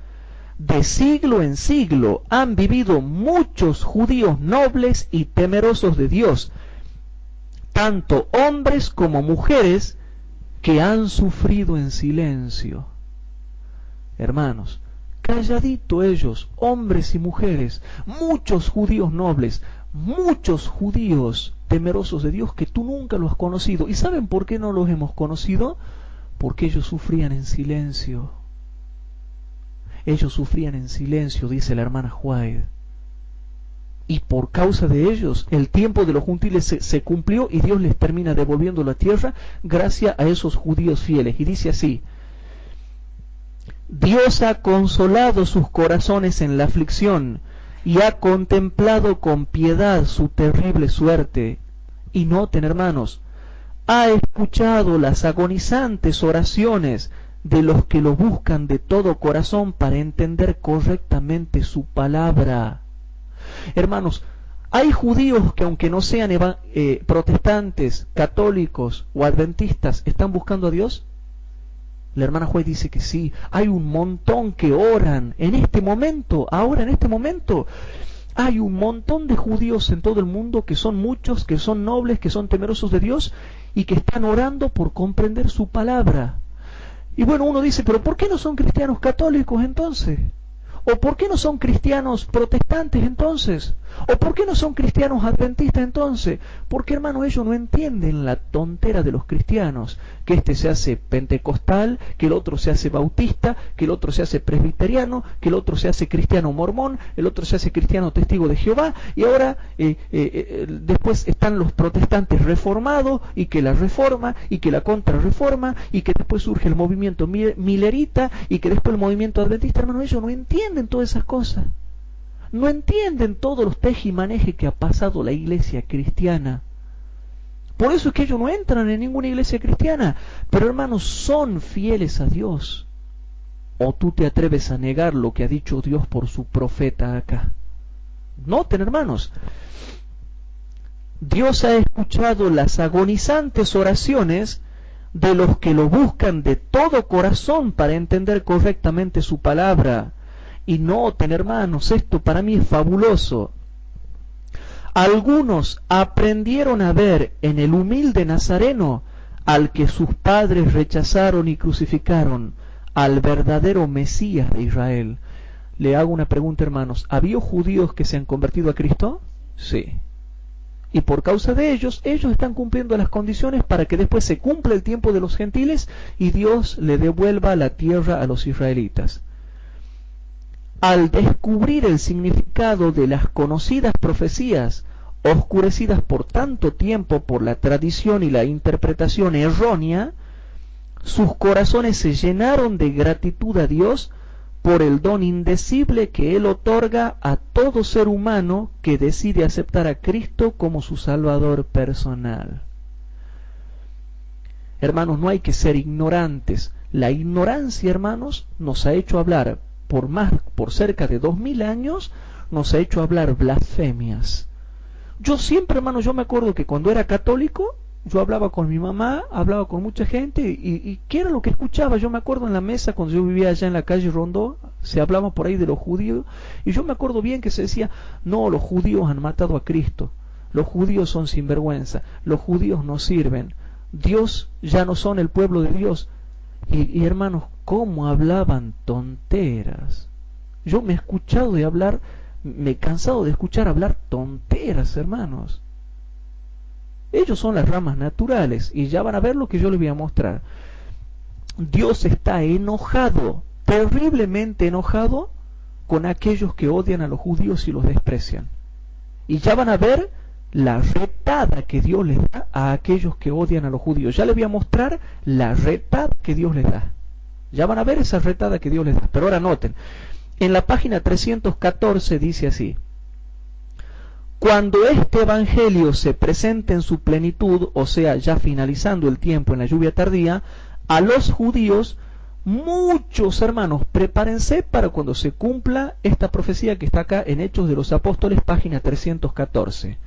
De siglo en siglo han vivido muchos judíos nobles y temerosos de Dios, tanto hombres como mujeres, que han sufrido en silencio. Hermanos, calladito ellos, hombres y mujeres, muchos judíos nobles, muchos judíos temerosos de Dios que tú nunca los has conocido. ¿Y saben por qué no los hemos conocido? Porque ellos sufrían en silencio. Ellos sufrían en silencio, dice la hermana White. Y por causa de ellos, el tiempo de los gentiles se cumplió y Dios les termina devolviendo la tierra gracias a esos judíos fieles. Y dice así: Dios ha consolado sus corazones en la aflicción y ha contemplado con piedad su terrible suerte. Y noten, hermanos, ha escuchado las agonizantes oraciones de los que lo buscan de todo corazón para entender correctamente su palabra. Hermanos, hay judíos que, aunque no sean protestantes, católicos o adventistas, ¿están buscando a Dios? La hermana White dice que sí. Hay un montón que oran en este momento, ahora en este momento. Hay un montón de judíos en todo el mundo, que son muchos, que son nobles, que son temerosos de Dios y que están orando por comprender su palabra. Y bueno, uno dice, pero ¿por qué no son cristianos católicos entonces? ¿O por qué no son cristianos protestantes entonces? ¿O por qué no son cristianos adventistas entonces? Porque, hermano, ellos no entienden la tontera de los cristianos, que este se hace pentecostal, que el otro se hace bautista, que el otro se hace presbiteriano, que el otro se hace cristiano mormón, el otro se hace cristiano testigo de Jehová, y ahora después están los protestantes reformados, y que la reforma, y que la contrarreforma, y que después surge el movimiento milerita, y que después el movimiento adventista. Hermano, ellos no entienden todas esas cosas. No entienden todos los tejimanejes que ha pasado la iglesia cristiana. Por eso es que ellos no entran en ninguna iglesia cristiana. Pero, hermanos, son fieles a Dios. ¿O tú te atreves a negar lo que ha dicho Dios por su profeta acá? Noten, hermanos, Dios ha escuchado las agonizantes oraciones de los que lo buscan de todo corazón para entender correctamente su palabra. Y noten, hermanos, esto para mí es fabuloso. Algunos aprendieron a ver en el humilde Nazareno al que sus padres rechazaron y crucificaron, al verdadero Mesías de Israel. Le hago una pregunta, hermanos. ¿Había judíos que se han convertido a Cristo? Sí. Y por causa de ellos están cumpliendo las condiciones para que después se cumpla el tiempo de los gentiles y Dios le devuelva la tierra a los israelitas. Al descubrir el significado de las conocidas profecías, oscurecidas por tanto tiempo por la tradición y la interpretación errónea, sus corazones se llenaron de gratitud a Dios por el don indecible que Él otorga a todo ser humano que decide aceptar a Cristo como su Salvador personal. Hermanos, no hay que ser ignorantes. La ignorancia, hermanos, nos ha hecho hablar por cerca de 2000 años, nos ha hecho hablar blasfemias. Yo siempre, hermano, yo me acuerdo que cuando era católico, yo hablaba con mi mamá, hablaba con mucha gente, y ¿qué era lo que escuchaba? Yo me acuerdo en la mesa, cuando yo vivía allá en la calle Rondó, se hablaba por ahí de los judíos, y yo me acuerdo bien que se decía, no, los judíos han matado a Cristo, los judíos son sinvergüenza, los judíos no sirven, Dios ya no son el pueblo de Dios. Y hermanos, ¿cómo hablaban tonteras? Yo me he escuchado de hablar, me he cansado de escuchar hablar tonteras, hermanos. Ellos son las ramas naturales, y ya van a ver lo que yo les voy a mostrar. Dios está enojado, terriblemente enojado, con aquellos que odian a los judíos y los desprecian. Y ya van a ver la retada que Dios les da a aquellos que odian a los judíos. Ya les voy a mostrar la retada que Dios les da. Ya van a ver esa retada que Dios les da. Pero ahora noten, en la página 314 dice así: cuando este evangelio se presente en su plenitud, o sea, ya finalizando el tiempo en la lluvia tardía, a los judíos, muchos hermanos, prepárense para cuando se cumpla esta profecía que está acá en Hechos de los Apóstoles, página 314.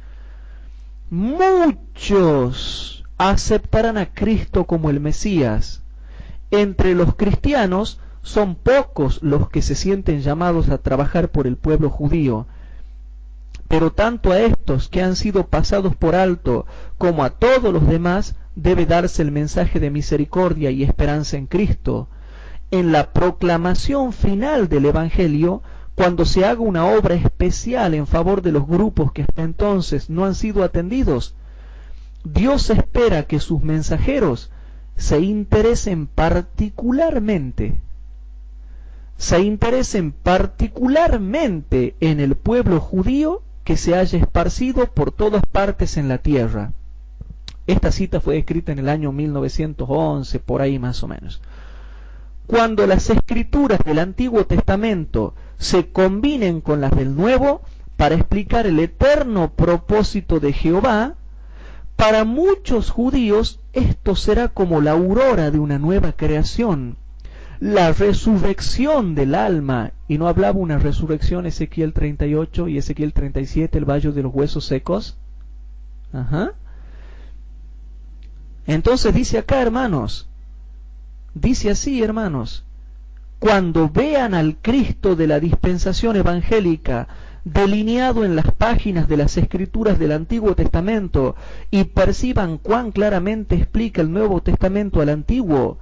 Muchos aceptarán a Cristo como el Mesías. Entre los cristianos son pocos los que se sienten llamados a trabajar por el pueblo judío. Pero tanto a estos que han sido pasados por alto como a todos los demás debe darse el mensaje de misericordia y esperanza en Cristo. En la proclamación final del Evangelio, cuando se haga una obra especial en favor de los grupos que hasta entonces no han sido atendidos, Dios espera que sus mensajeros se interesen particularmente en el pueblo judío que se haya esparcido por todas partes en la tierra. Esta cita fue escrita en el año 1911, por ahí más o menos. Cuando las escrituras del Antiguo Testamento se combinen con las del Nuevo para explicar el eterno propósito de Jehová, para muchos judíos esto será como la aurora de una nueva creación, la resurrección del alma. Y no hablaba una resurrección Ezequiel 38 y Ezequiel 37, el valle de los huesos secos. Entonces dice acá, hermanos, dice así, hermanos: cuando vean al Cristo de la dispensación evangélica delineado en las páginas de las Escrituras del Antiguo Testamento y perciban cuán claramente explica el Nuevo Testamento al Antiguo,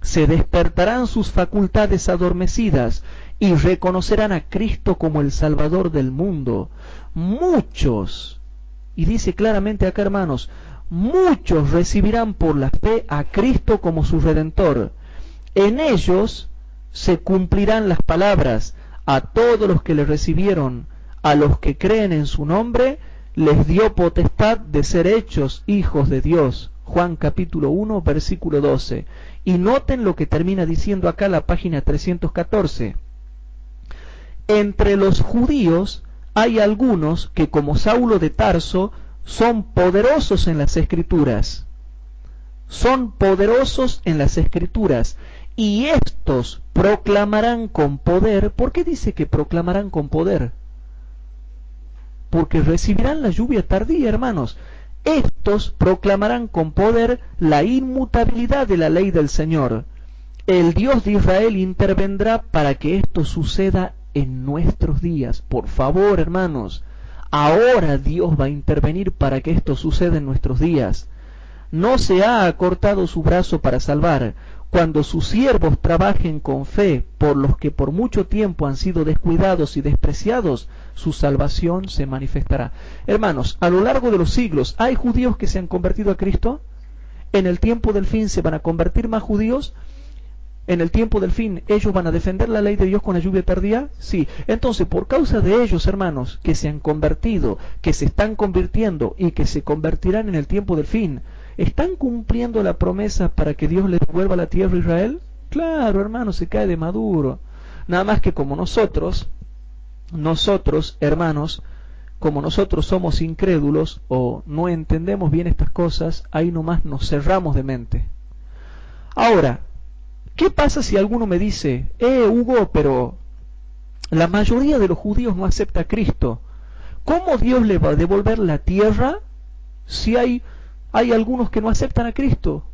se despertarán sus facultades adormecidas y reconocerán a Cristo como el Salvador del mundo. Muchos, y dice claramente acá, hermanos, muchos recibirán por la fe a Cristo como su Redentor. En ellos se cumplirán las palabras: a todos los que le recibieron, a los que creen en su nombre, les dio potestad de ser hechos hijos de Dios. Juan capítulo 1, versículo 12. Y noten lo que termina diciendo acá la página 314. Entre los judíos hay algunos que, como Saulo de Tarso, son poderosos en las Escrituras. Son poderosos en las Escrituras. Y estos proclamarán con poder. ¿Por qué dice que proclamarán con poder? Porque recibirán la lluvia tardía, hermanos. Estos proclamarán con poder la inmutabilidad de la ley del Señor. El Dios de Israel intervendrá para que esto suceda en nuestros días. Por favor, hermanos, ahora Dios va a intervenir para que esto suceda en nuestros días. No se ha acortado su brazo para salvar. Cuando sus siervos trabajen con fe por los que por mucho tiempo han sido descuidados y despreciados, su salvación se manifestará. Hermanos, a lo largo de los siglos, ¿hay judíos que se han convertido a Cristo? ¿En el tiempo del fin se van a convertir más judíos? ¿En el tiempo del fin ellos van a defender la ley de Dios con la lluvia tardía? Sí. Entonces, por causa de ellos, hermanos, que se han convertido, que se están convirtiendo y que se convertirán en el tiempo del fin, ¿están cumpliendo la promesa para que Dios les devuelva la tierra a Israel? Claro, hermanos, se cae de maduro. Nada más que como nosotros, hermanos, como nosotros somos incrédulos o no entendemos bien estas cosas, ahí nomás nos cerramos de mente. Ahora, ¿qué pasa si alguno me dice, Hugo, pero la mayoría de los judíos no acepta a Cristo? ¿Cómo Dios le va a devolver la tierra si hay Hay algunos que no aceptan a Cristo.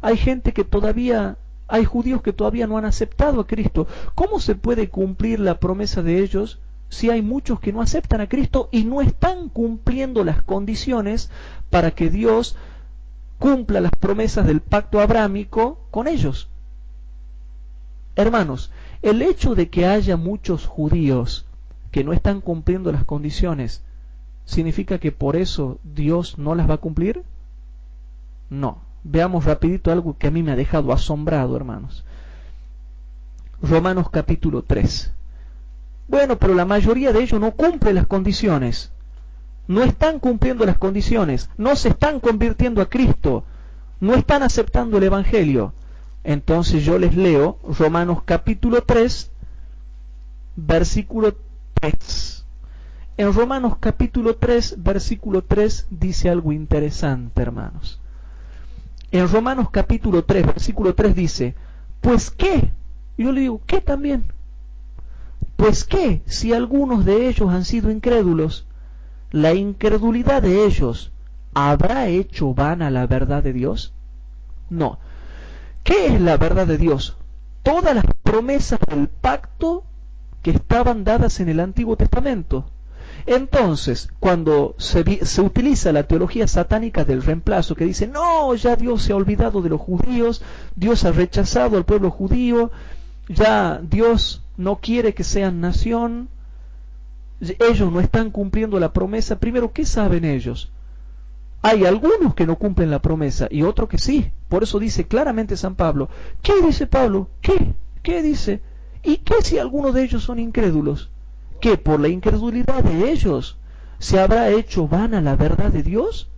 Hay gente que todavía, hay judíos que todavía no han aceptado a Cristo. ¿Cómo se puede cumplir la promesa de ellos si hay muchos que no aceptan a Cristo y no están cumpliendo las condiciones para que Dios cumpla las promesas del pacto abrámico con ellos? Hermanos, el hecho de que haya muchos judíos que no están cumpliendo las condiciones, ¿significa que por eso Dios no las va a cumplir? No. Veamos rapidito algo que a mí me ha dejado asombrado, hermanos. Romanos capítulo 3. Bueno, pero la mayoría de ellos no cumple las condiciones. No están cumpliendo las condiciones. No se están convirtiendo a Cristo. No están aceptando el Evangelio. Entonces yo les leo Romanos capítulo 3, versículo 3. En Romanos capítulo 3, versículo 3 dice algo interesante, hermanos. En Romanos capítulo 3, versículo 3 dice, ¿pues qué? Yo le digo, ¿qué también? ¿Pues qué? Si algunos de ellos han sido incrédulos, ¿la incredulidad de ellos habrá hecho vana la verdad de Dios? No. ¿Qué es la verdad de Dios? Todas las promesas del pacto que estaban dadas en el Antiguo Testamento. Entonces, cuando se utiliza la teología satánica del reemplazo, que dice, no, ya Dios se ha olvidado de los judíos, Dios ha rechazado al pueblo judío, ya Dios no quiere que sean nación, ellos no están cumpliendo la promesa. Primero, ¿qué saben ellos? Hay algunos que no cumplen la promesa y otros que sí. Por eso dice claramente San Pablo. ¿Qué dice Pablo? ¿Qué dice? ¿Y qué si algunos de ellos son incrédulos? ¿Que por la incredulidad de ellos se habrá hecho vana la verdad de Dios?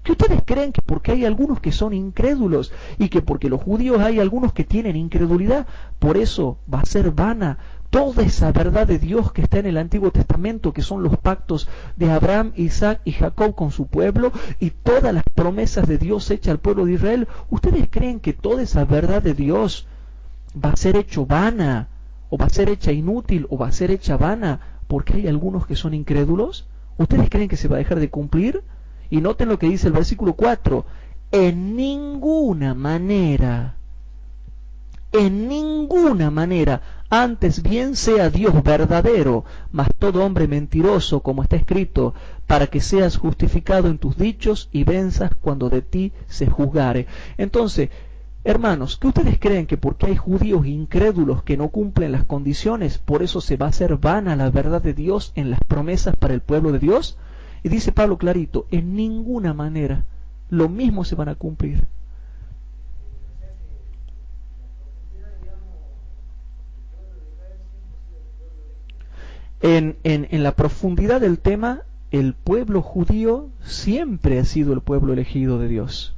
¿Que ustedes creen que porque hay algunos que son incrédulos y que porque los judíos hay algunos que tienen incredulidad, por eso va a ser vana toda esa verdad de Dios que está en el Antiguo Testamento, que son los pactos de Abraham, Isaac y Jacob con su pueblo, y todas las promesas de Dios hechas al pueblo de Israel? ¿Ustedes creen que toda esa verdad de Dios va a ser hecho vana, o va a ser hecha inútil, o va a ser hecha vana porque hay algunos que son incrédulos? ¿Ustedes creen que se va a dejar de cumplir? Y noten lo que dice el versículo 4. En ninguna manera, antes bien sea Dios verdadero, mas todo hombre mentiroso, como está escrito, para que seas justificado en tus dichos y venzas cuando de ti se juzgare. Entonces, hermanos, ¿que ustedes creen que porque hay judíos incrédulos que no cumplen las condiciones, por eso se va a hacer vana la verdad de Dios en las promesas para el pueblo de Dios? Y dice Pablo clarito, en ninguna manera, lo mismo se van a cumplir. En la profundidad del tema, el pueblo judío siempre ha sido el pueblo elegido de Dios.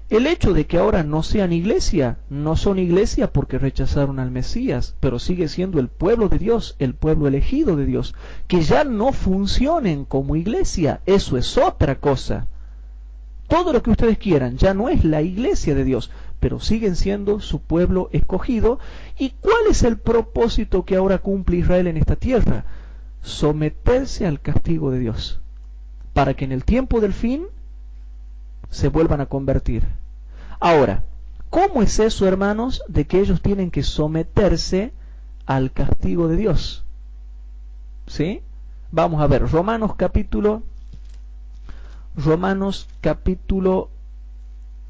El hecho de que ahora no sean iglesia, no son iglesia porque rechazaron al Mesías, pero sigue siendo el pueblo de Dios, el pueblo elegido de Dios. Que ya no funcionen como iglesia, eso es otra cosa. Todo lo que ustedes quieran ya no es la iglesia de Dios, pero siguen siendo su pueblo escogido. ¿Y cuál es el propósito que ahora cumple Israel en esta tierra? Someterse al castigo de Dios, para que en el tiempo del fin se vuelvan a convertir. Ahora, ¿cómo es eso, hermanos, de que ellos tienen que someterse al castigo de Dios? ¿Sí? Vamos a ver, Romanos capítulo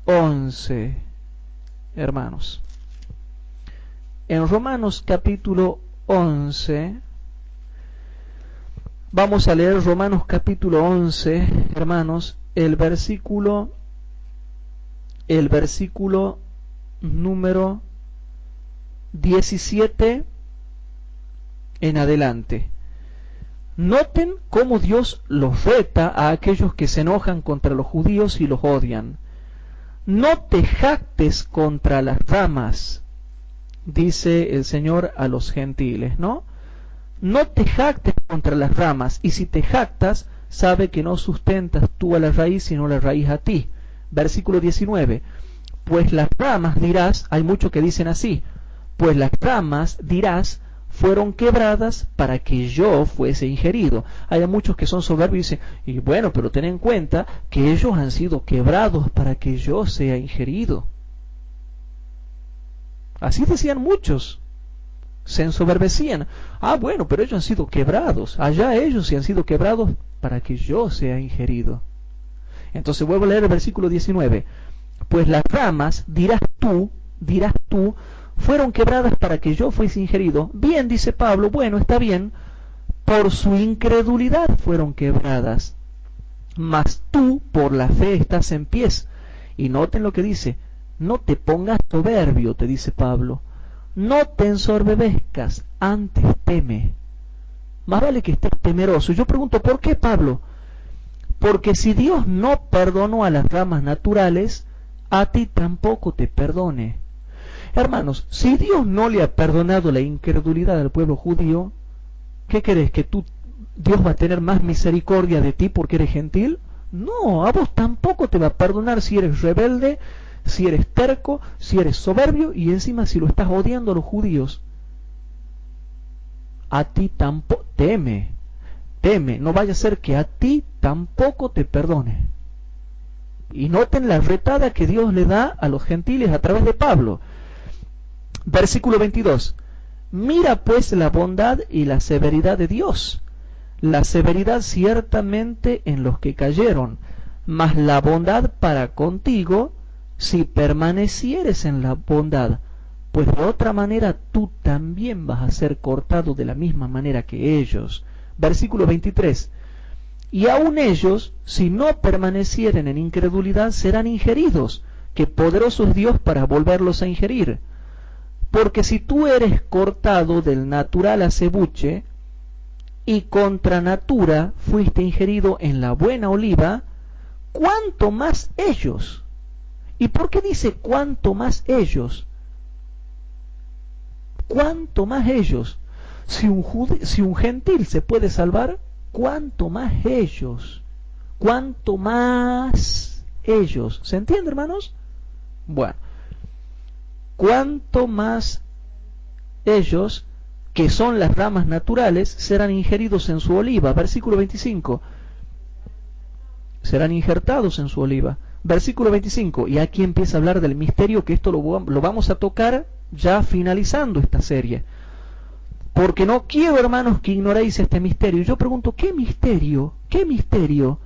11, hermanos. En Romanos capítulo 11, vamos a leer Romanos capítulo 11, hermanos, el versículo número 17 en adelante. Noten cómo Dios los reta a aquellos que se enojan contra los judíos y los odian. No te jactes contra las ramas, dice el Señor a los gentiles, ¿no? No te jactes contra las ramas, y si te jactas, sabe que no sustentas tú a la raíz, sino la raíz a ti. Versículo 19. Pues las ramas dirás, hay muchos que dicen así, pues las ramas dirás, fueron quebradas para que yo fuese ingerido. Hay muchos que son soberbios y dicen, y bueno, pero ten en cuenta que ellos han sido quebrados para que yo sea ingerido. Así decían muchos. Se ensoberbecían. Ah, bueno, pero ellos han sido quebrados. Allá ellos se han sido quebrados para que yo sea ingerido. Entonces vuelvo a leer el versículo 19. Pues las ramas, dirás tú, fueron quebradas para que yo fuese ingerido. Bien, dice Pablo, bueno, está bien, por su incredulidad fueron quebradas. Mas tú por la fe estás en pies. Y noten lo que dice, no te pongas soberbio, te dice Pablo. No te ensoberbezcas, antes teme. Más vale que estés temeroso. Yo pregunto, ¿por qué, Pablo? Porque si Dios no perdonó a las ramas naturales, a ti tampoco te perdone. Hermanos, si Dios no le ha perdonado la incredulidad al pueblo judío, ¿qué crees? ¿Que Dios va a tener más misericordia de ti porque eres gentil? No, a vos tampoco te va a perdonar si eres rebelde, si eres terco, si eres soberbio y encima si lo estás odiando a los judíos. A ti tampoco, teme, no vaya a ser que a ti tampoco te perdone. Y noten la retada que Dios le da a los gentiles a través de Pablo. Versículo 22. Mira pues la bondad y la severidad de Dios. La severidad ciertamente en los que cayeron, mas la bondad para contigo, si permanecieres en la bondad, pues de otra manera tú también vas a ser cortado de la misma manera que ellos. Versículo 23. Y aun ellos, si no permanecieren en incredulidad, serán ingeridos, que poderoso es Dios para volverlos a ingerir. Porque si tú eres cortado del natural acebuche, y contra natura fuiste ingerido en la buena oliva, ¿cuánto más ellos? ¿Y por qué dice cuánto más ellos? ¿Cuánto más ellos? Si un gentil se puede salvar, ¿cuánto más ellos? ¿Cuánto más ellos? ¿Se entiende, hermanos? Bueno, ¿cuánto más ellos, que son las ramas naturales, serán ingeridos en su oliva? Versículo 25. Serán injertados en su oliva. Versículo 25. Y aquí empieza a hablar del misterio, que esto lo vamos a tocar ya finalizando esta serie. Porque no quiero, hermanos, que ignoréis este misterio. Yo pregunto, ¿qué misterio? ¿Qué misterio?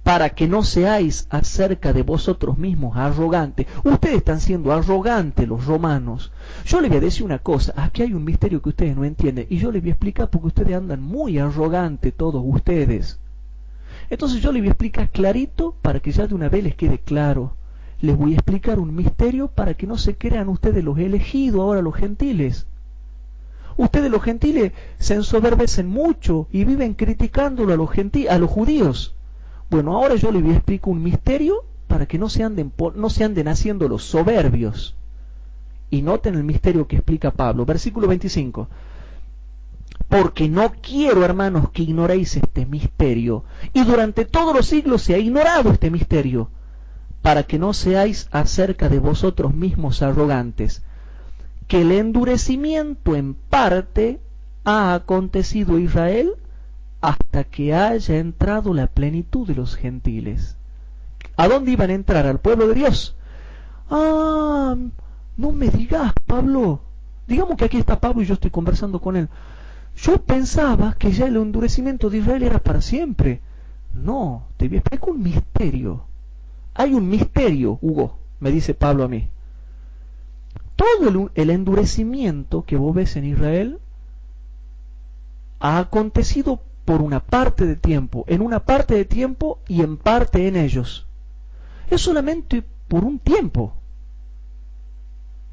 Para que no seáis acerca de vosotros mismos arrogantes. Ustedes están siendo arrogantes, los romanos. Yo les voy a decir una cosa, aquí hay un misterio que ustedes no entienden, y yo les voy a explicar porque ustedes andan muy arrogantes todos ustedes. Entonces yo les voy a explicar clarito para que ya de una vez les quede claro. Les voy a explicar un misterio para que no se crean ustedes los elegidos ahora los gentiles. Ustedes los gentiles se ensoberbecen mucho y viven criticándolo a los judíos. Bueno, ahora yo les voy a explicar un misterio para que no se anden haciendo los soberbios. Y noten el misterio que explica Pablo. Versículo 25. Porque no quiero, hermanos, que ignoréis este misterio. Y durante todos los siglos se ha ignorado este misterio, para que no seáis acerca de vosotros mismos arrogantes, que el endurecimiento en parte ha acontecido a Israel hasta que haya entrado la plenitud de los gentiles. ¿A dónde iban a entrar? ¿Al pueblo de Dios? Ah, no me digas, Pablo. Digamos que aquí está Pablo y yo estoy conversando con él. Yo pensaba que ya el endurecimiento de Israel era para siempre. No, te voy a explicar un misterio. Hay un misterio, Hugo, me dice Pablo a mí. Todo el endurecimiento que vos ves en Israel ha acontecido por una parte de tiempo, en una parte de tiempo y en parte en ellos. Es solamente por un tiempo.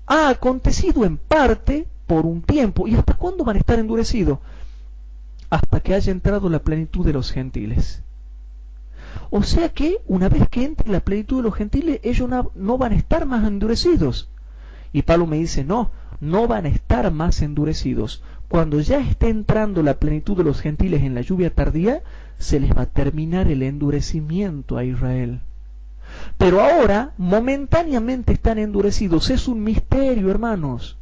Ha acontecido en parte por un tiempo. ¿Y hasta cuándo van a estar endurecidos? Hasta que haya entrado la plenitud de los gentiles. O sea que una vez que entre la plenitud de los gentiles, ellos no van a estar más endurecidos. Y Pablo me dice, no van a estar más endurecidos. Cuando ya esté entrando la plenitud de los gentiles en la lluvia tardía, se les va a terminar el endurecimiento a Israel. Pero ahora, momentáneamente están endurecidos. Es un misterio, hermanos.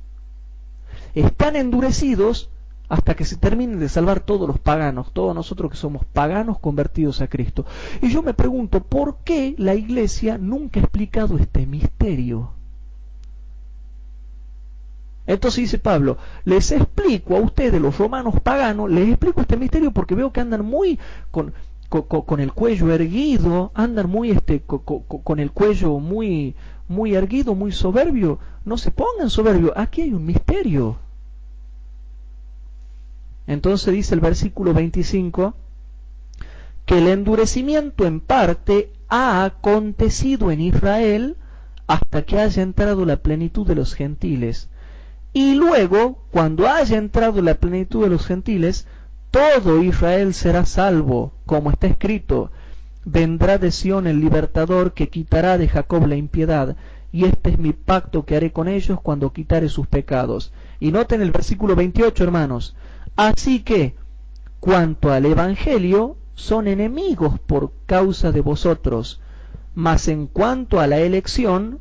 están endurecidos hasta que se terminen de salvar todos los paganos, todos nosotros que somos paganos convertidos a Cristo. Y yo me pregunto, ¿por qué la Iglesia nunca ha explicado este misterio? Entonces dice Pablo, les explico a ustedes, los romanos paganos, les explico este misterio porque veo que andan muy con el cuello erguido, andan muy con el cuello muy erguido, muy soberbio. No se pongan soberbios, aquí hay un misterio. Entonces dice el versículo 25, que el endurecimiento en parte ha acontecido en Israel hasta que haya entrado la plenitud de los gentiles. Y luego, cuando haya entrado la plenitud de los gentiles, todo Israel será salvo, como está escrito, vendrá de Sión el libertador que quitará de Jacob la impiedad, y este es mi pacto que haré con ellos cuando quitare sus pecados. Y noten el versículo 28, hermanos. Así que, cuanto al Evangelio, son enemigos por causa de vosotros, mas en cuanto a la elección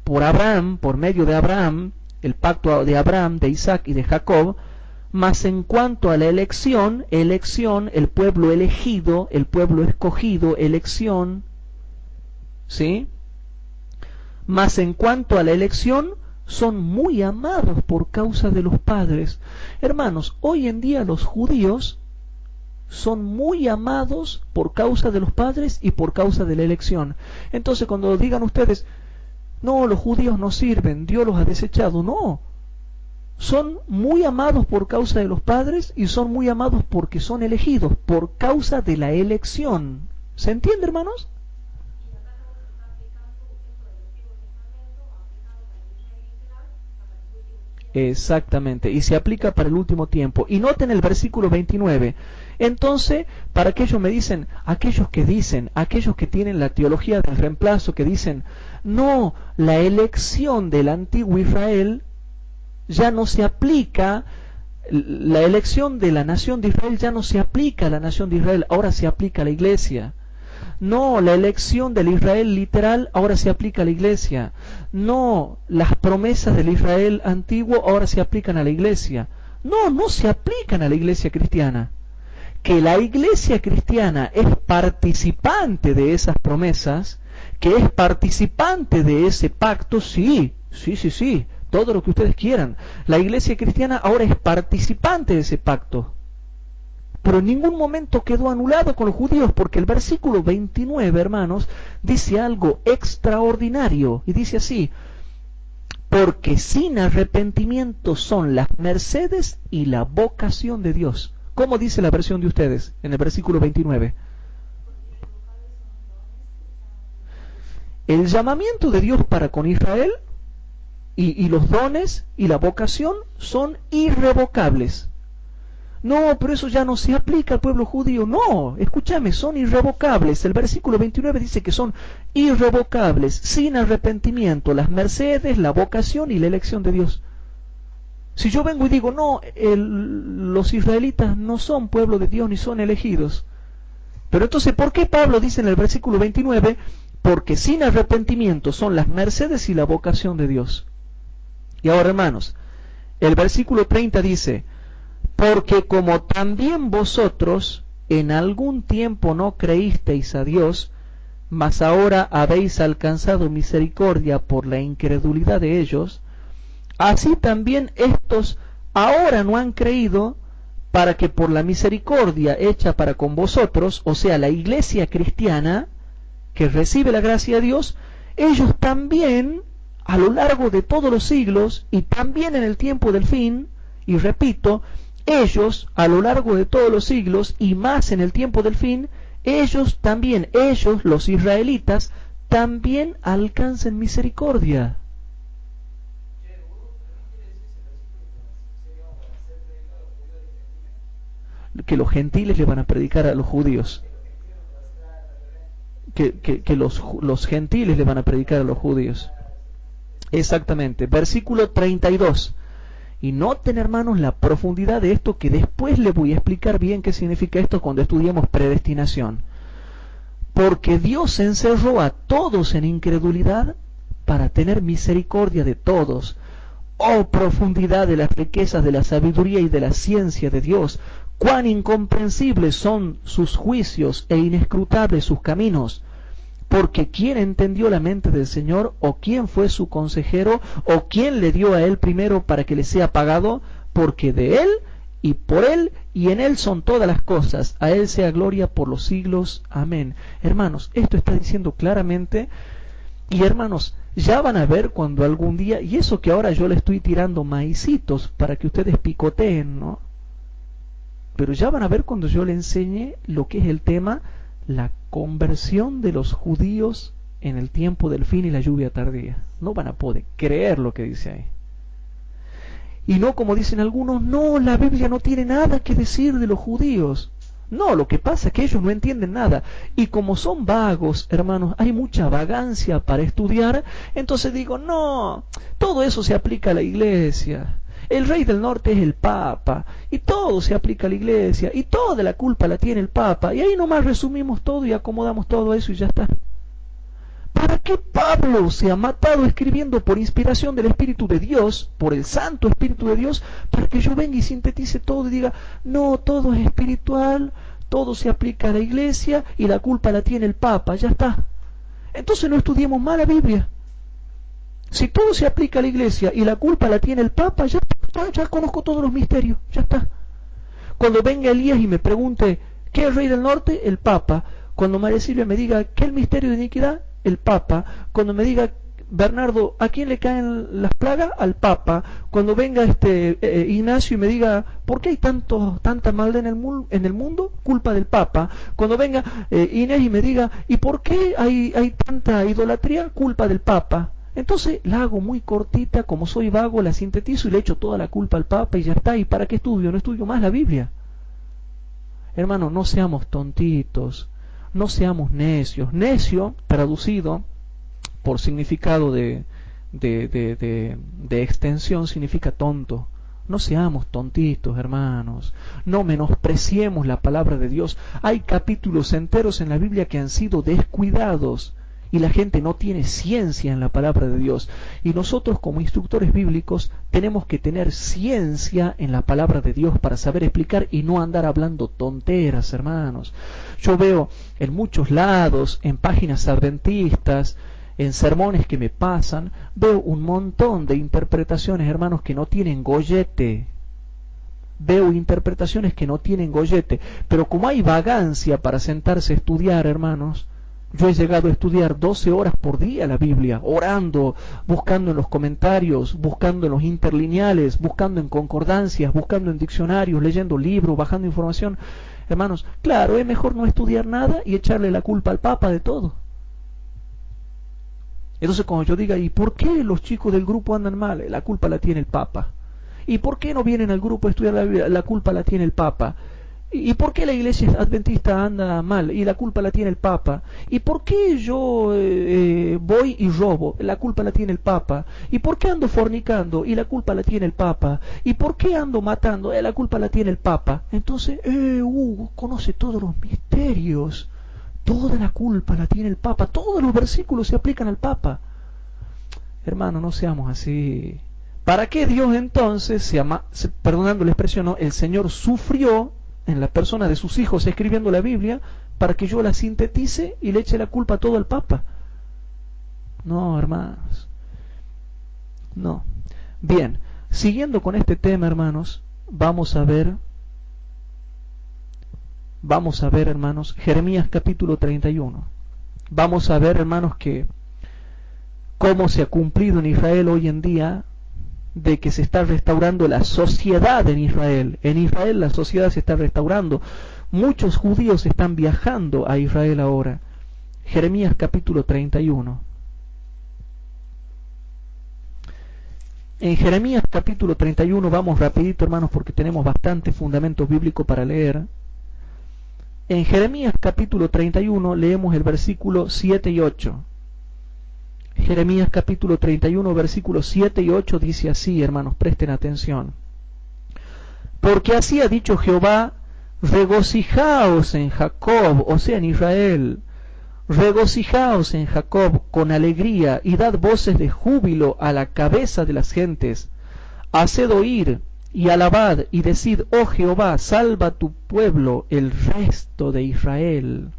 por Abraham, por medio de Abraham, el pacto de Abraham, de Isaac y de Jacob, mas en cuanto a la elección, el pueblo elegido, el pueblo escogido, elección, ¿sí? Mas en cuanto a la elección, son muy amados por causa de los padres. Hermanos, hoy en día los judíos son muy amados por causa de los padres y por causa de la elección. Entonces cuando digan ustedes, no, los judíos no sirven, Dios los ha desechado, no. Son muy amados por causa de los padres y son muy amados porque son elegidos, por causa de la elección. ¿Se entiende, hermanos? Exactamente, y se aplica para el último tiempo. Y noten el versículo 29. Entonces, para aquellos aquellos que tienen la teología del reemplazo, que dicen, no, la elección del antiguo Israel ya no se aplica, la elección de la nación de Israel ya no se aplica a la nación de Israel, ahora se aplica a la iglesia. No, la elección del Israel literal ahora se aplica a la iglesia. No, las promesas del Israel antiguo ahora se aplican a la iglesia. No, no se aplican a la iglesia cristiana. Que la iglesia cristiana es participante de esas promesas, que es participante de ese pacto, sí, todo lo que ustedes quieran. La iglesia cristiana ahora es participante de ese pacto. Pero en ningún momento quedó anulado con los judíos, porque el versículo 29, hermanos, dice algo extraordinario, y dice así, porque sin arrepentimiento son las mercedes y la vocación de Dios. ¿Cómo dice la versión de ustedes en el versículo 29? El llamamiento de Dios para con Israel y los dones y la vocación son irrevocables. No, pero eso ya no se aplica al pueblo judío. No, escúchame, son irrevocables. El versículo 29 dice que son irrevocables, sin arrepentimiento, las mercedes, la vocación y la elección de Dios. Si yo vengo y digo, no, los israelitas no son pueblo de Dios ni son elegidos. Pero entonces, ¿por qué Pablo dice en el versículo 29? Porque sin arrepentimiento son las mercedes y la vocación de Dios. Y ahora, hermanos, el versículo 30 dice, porque como también vosotros en algún tiempo no creísteis a Dios, mas ahora habéis alcanzado misericordia por la incredulidad de ellos, así también estos ahora no han creído, para que por la misericordia hecha para con vosotros, o sea, la iglesia cristiana que recibe la gracia de Dios, ellos también a lo largo de todos los siglos y también en el tiempo del fin, y repito, ellos a lo largo de todos los siglos y más en el tiempo del fin, ellos, los israelitas, también alcanzan misericordia. Que los gentiles le van a predicar a los judíos. Que los gentiles le van a predicar a los judíos. Exactamente. Versículo 32. Y noten, hermanos, la profundidad de esto, que después les voy a explicar bien qué significa esto cuando estudiemos predestinación. Porque Dios encerró a todos en incredulidad para tener misericordia de todos, Oh profundidad de las riquezas de la sabiduría y de la ciencia de Dios, cuán incomprensibles son sus juicios e inescrutables sus caminos. Porque ¿quién entendió la mente del Señor? ¿O quién fue su consejero? ¿O quién le dio a él primero para que le sea pagado? Porque de él y por él y en él son todas las cosas. A él sea gloria por los siglos. Amén. Hermanos, esto está diciendo claramente. Y hermanos, ya van a ver cuando algún día, y eso que ahora yo le estoy tirando maicitos para que ustedes picoteen, ¿no? Pero ya van a ver cuando yo le enseñe lo que es el tema, la conversión de los judíos en el tiempo del fin y la lluvia tardía. No van a poder creer lo que dice ahí. Y no como dicen algunos, no, la Biblia no tiene nada que decir de los judíos. No, lo que pasa es que ellos no entienden nada. Y como son vagos, hermanos, hay mucha vagancia para estudiar. Entonces digo, no, todo eso se aplica a la iglesia. El rey del norte es el Papa, y todo se aplica a la iglesia, y toda la culpa la tiene el Papa, y ahí nomás resumimos todo y acomodamos todo eso y ya está. ¿Para qué Pablo se ha matado escribiendo por inspiración del Espíritu de Dios, por el Santo Espíritu de Dios, para que yo venga y sintetice todo y diga, no, todo es espiritual, todo se aplica a la iglesia y la culpa la tiene el Papa, ya está? Entonces no estudiemos más la Biblia. Si todo se aplica a la iglesia y la culpa la tiene el Papa, ya conozco todos los misterios, ya está. Cuando venga Elías y me pregunte, ¿qué es el rey del norte? El Papa. Cuando María Silvia me diga, ¿qué es el misterio de iniquidad? El Papa. Cuando me diga, Bernardo, ¿a quién le caen las plagas? Al Papa. Cuando venga Ignacio y me diga, ¿por qué hay tanta maldad en el mundo? Culpa del Papa. Cuando venga Inés y me diga, ¿y por qué hay tanta idolatría? Culpa del Papa. Entonces la hago muy cortita, como soy vago, la sintetizo y le echo toda la culpa al Papa y ya está. ¿Y para qué estudio? No estudio más la Biblia. Hermano, no seamos tontitos, no seamos necios. Necio, traducido por significado de extensión, significa tonto. No seamos tontitos, hermanos. No menospreciemos la palabra de Dios. Hay capítulos enteros en la Biblia que han sido descuidados. Y la gente no tiene ciencia en la palabra de Dios. Y nosotros como instructores bíblicos tenemos que tener ciencia en la palabra de Dios para saber explicar y no andar hablando tonteras, hermanos. Yo veo en muchos lados, en páginas adventistas, en sermones que me pasan, veo un montón de interpretaciones, hermanos, que no tienen gollete. Veo interpretaciones que no tienen gollete. Pero como hay vagancia para sentarse a estudiar, hermanos, yo he llegado a estudiar 12 horas por día la Biblia, orando, buscando en los comentarios, buscando en los interlineales, buscando en concordancias, buscando en diccionarios, leyendo libros, bajando información. Hermanos, claro, es mejor no estudiar nada y echarle la culpa al Papa de todo. Entonces cuando yo diga, ¿y por qué los chicos del grupo andan mal? La culpa la tiene el Papa. ¿Y por qué no vienen al grupo a estudiar la Biblia? La culpa la tiene el Papa. ¿Y por qué la iglesia adventista anda mal? Y la culpa la tiene el Papa. ¿Y por qué yo voy y robo? La culpa la tiene el Papa. ¿Y por qué ando fornicando? Y la culpa la tiene el Papa. ¿Y por qué ando matando? La culpa la tiene el Papa. Entonces, Hugo conoce todos los misterios. Toda la culpa la tiene el Papa. Todos los versículos se aplican al Papa. Hermano, no seamos así. ¿Para qué Dios entonces, perdonando la expresión, ¿no? El Señor sufrió en la persona de sus hijos escribiendo la Biblia para que yo la sintetice y le eche la culpa todo al Papa? No, hermanos. No. Bien, siguiendo con este tema, hermanos, vamos a ver, hermanos, Jeremías capítulo 31. Vamos a ver, hermanos, que cómo se ha cumplido en Israel hoy en día de que se está restaurando la sociedad en Israel. En Israel la sociedad se está restaurando. Muchos judíos están viajando a Israel ahora. Jeremías capítulo 31. En Jeremías capítulo 31 vamos rapidito, hermanos, porque tenemos bastante fundamento bíblico para leer. En Jeremías capítulo 31 leemos el versículo 7 y 8. Jeremías capítulo 31, versículos 7 y 8 dice así, hermanos, presten atención. Porque así ha dicho Jehová, regocijaos en Jacob, o sea, en Israel, regocijaos en Jacob con alegría y dad voces de júbilo a la cabeza de las gentes. haced oír y alabad y decid, oh Jehová, salva tu pueblo, el resto de Israel.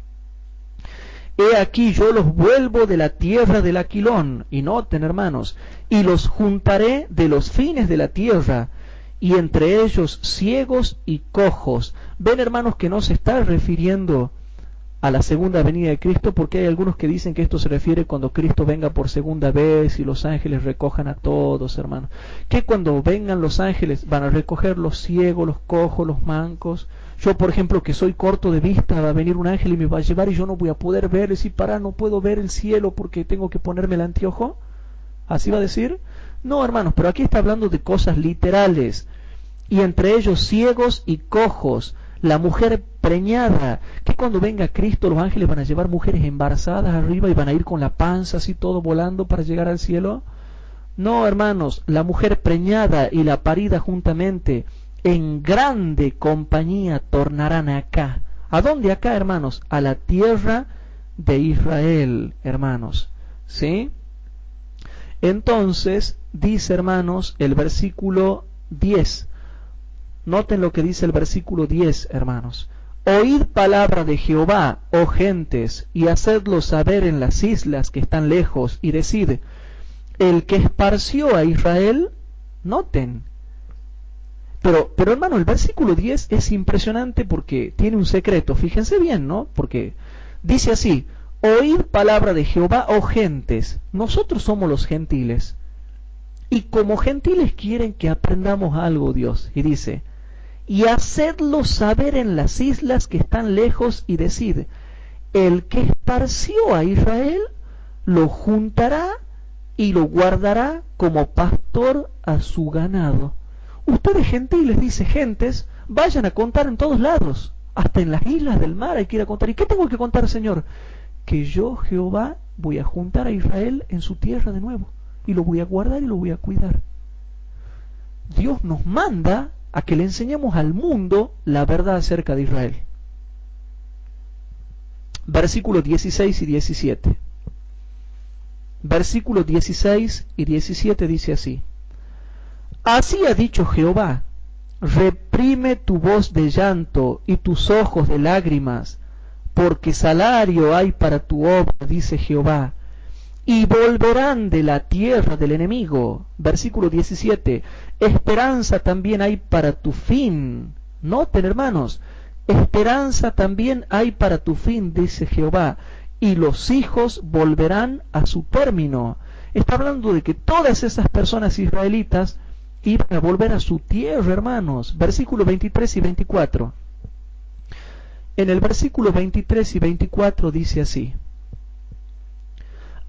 He aquí yo los vuelvo de la tierra del Aquilón, y noten hermanos, y los juntaré de los fines de la tierra, y entre ellos ciegos y cojos. Ven hermanos que no se está refiriendo a la segunda venida de Cristo, porque hay algunos que dicen que esto se refiere cuando Cristo venga por segunda vez y los ángeles recojan a todos, hermanos. Que cuando vengan los ángeles van a recoger los ciegos, los cojos, los mancos. Yo, por ejemplo, que soy corto de vista, va a venir un ángel y me va a llevar y yo no voy a poder ver, decir, no puedo ver el cielo porque tengo que ponerme el anteojo. ¿Así va a decir? No, hermanos, pero aquí está hablando de cosas literales. Y entre ellos ciegos y cojos, la mujer preñada, que cuando venga Cristo los ángeles van a llevar mujeres embarazadas arriba y van a ir con la panza así todo volando para llegar al cielo. No, hermanos, la mujer preñada y la parida juntamente en grande compañía tornarán acá. ¿A dónde acá, hermanos? A la tierra de Israel, hermanos. ¿Sí? Entonces, dice, hermanos, el versículo 10. Noten lo que dice el versículo 10, hermanos. Oíd palabra de Jehová, oh gentes, y hacedlo saber en las islas que están lejos, y decid, el que esparció a Israel, noten. Pero hermano, el versículo 10 es impresionante porque tiene un secreto. Fíjense bien, ¿no? Porque dice así, oíd palabra de Jehová, oh gentes. Nosotros somos los gentiles. Y como gentiles quieren que aprendamos algo, Dios. Y dice, y hacedlo saber en las islas que están lejos y decid, el que esparció a Israel, lo juntará y lo guardará como pastor a su ganado. Ustedes gentiles, dice, gentes, vayan a contar en todos lados, hasta en las islas del mar hay que ir a contar. ¿Y qué tengo que contar, Señor? Que yo, Jehová, voy a juntar a Israel en su tierra de nuevo, y lo voy a guardar y lo voy a cuidar. Dios nos manda a que le enseñemos al mundo la verdad acerca de Israel. Versículos 16 y 17. Versículos 16 y 17 dice así. Así ha dicho Jehová, reprime tu voz de llanto y tus ojos de lágrimas, porque salario hay para tu obra, dice Jehová, y volverán de la tierra del enemigo. Versículo 17, esperanza también hay para tu fin. Noten, hermanos, esperanza también hay para tu fin, dice Jehová, y los hijos volverán a su término. Está hablando de que todas esas personas israelitas iban a volver a su tierra, hermanos. Versículos 23 y 24. En el versículo 23 y 24 dice así.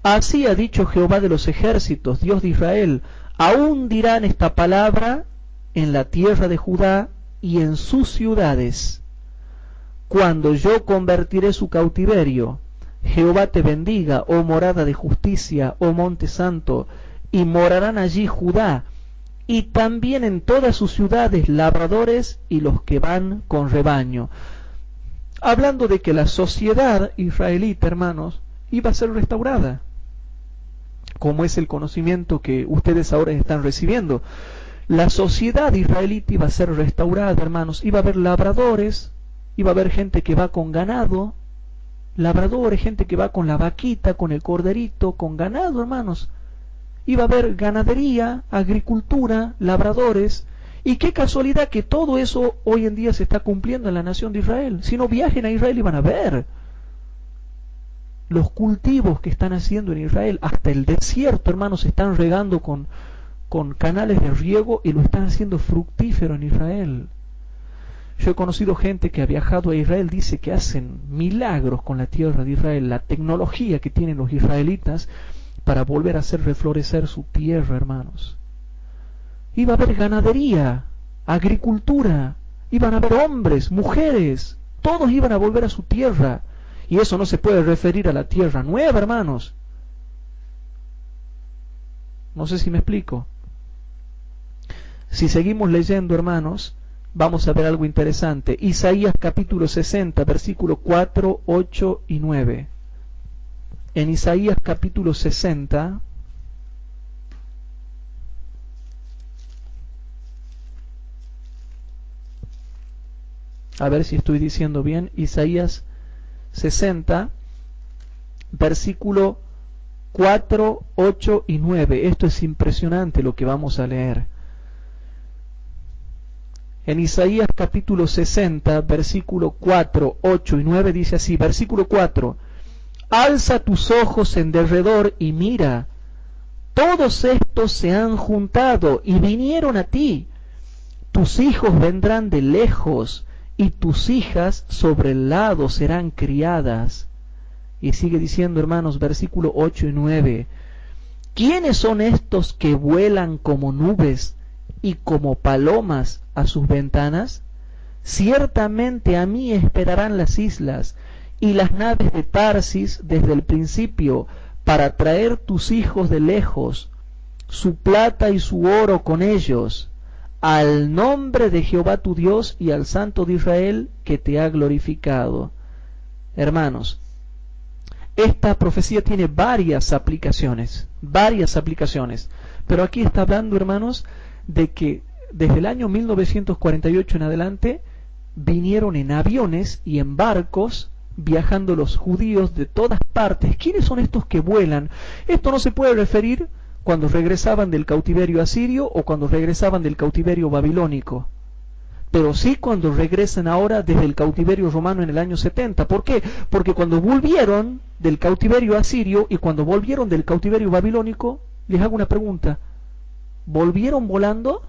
Así ha dicho Jehová de los ejércitos, Dios de Israel, aún dirán esta palabra en la tierra de Judá y en sus ciudades, cuando yo convertiré su cautiverio. Jehová te bendiga, oh morada de justicia, oh monte santo, y morarán allí Judá, y también en todas sus ciudades labradores y los que van con rebaño. Hablando de que la sociedad israelita, hermanos, iba a ser restaurada, como es el conocimiento que ustedes ahora están recibiendo. La sociedad israelita iba a ser restaurada, hermanos. Iba a haber labradores, iba a haber gente que va con ganado, labradores, gente que va con la vaquita, con el corderito, con ganado, hermanos. Iba a haber ganadería, agricultura, labradores. Y qué casualidad que todo eso hoy en día se está cumpliendo en la nación de Israel. Si no, viajen a Israel y van a ver los cultivos que están haciendo en Israel. Hasta el desierto, hermanos, se están regando con canales de riego y lo están haciendo fructífero en Israel. Yo he conocido gente que ha viajado a Israel, dice que hacen milagros con la tierra de Israel, la tecnología que tienen los israelitas para volver a hacer reflorecer su tierra, hermanos. Iba a haber ganadería, agricultura, iban a haber hombres, mujeres, todos iban a volver a su tierra. Y eso no se puede referir a la tierra nueva, hermanos. No sé si me explico. Si seguimos leyendo, hermanos, vamos a ver algo interesante. Isaías capítulo 60, versículos 4, 8 y 9. En Isaías capítulo 60, a ver si estoy diciendo bien, Isaías 60, versículo 4, 8 y 9. Esto es impresionante lo que vamos a leer. En Isaías capítulo 60, versículo 4, 8 y 9 dice así, versículo 4, alza tus ojos en derredor y mira, todos estos se han juntado y vinieron a ti. Tus hijos vendrán de lejos y tus hijas sobre el lado serán criadas. Y sigue diciendo, hermanos, versículo 8 y 9. ¿Quiénes son estos que vuelan como nubes y como palomas a sus ventanas? Ciertamente a mí esperarán las islas y las naves de Tarsis desde el principio, para traer tus hijos de lejos, su plata y su oro con ellos, al nombre de Jehová tu Dios y al Santo de Israel que te ha glorificado. Hermanos, esta profecía tiene varias aplicaciones, pero aquí está hablando, hermanos, de que desde el año 1948 en adelante vinieron en aviones y en barcos viajando los judíos de todas partes. ¿Quiénes son estos que vuelan? Esto no se puede referir cuando regresaban del cautiverio asirio o cuando regresaban del cautiverio babilónico, pero sí cuando regresan ahora desde el cautiverio romano en el año 70. ¿Por qué? Porque cuando volvieron del cautiverio asirio y cuando volvieron del cautiverio babilónico, les hago una pregunta, ¿volvieron volando?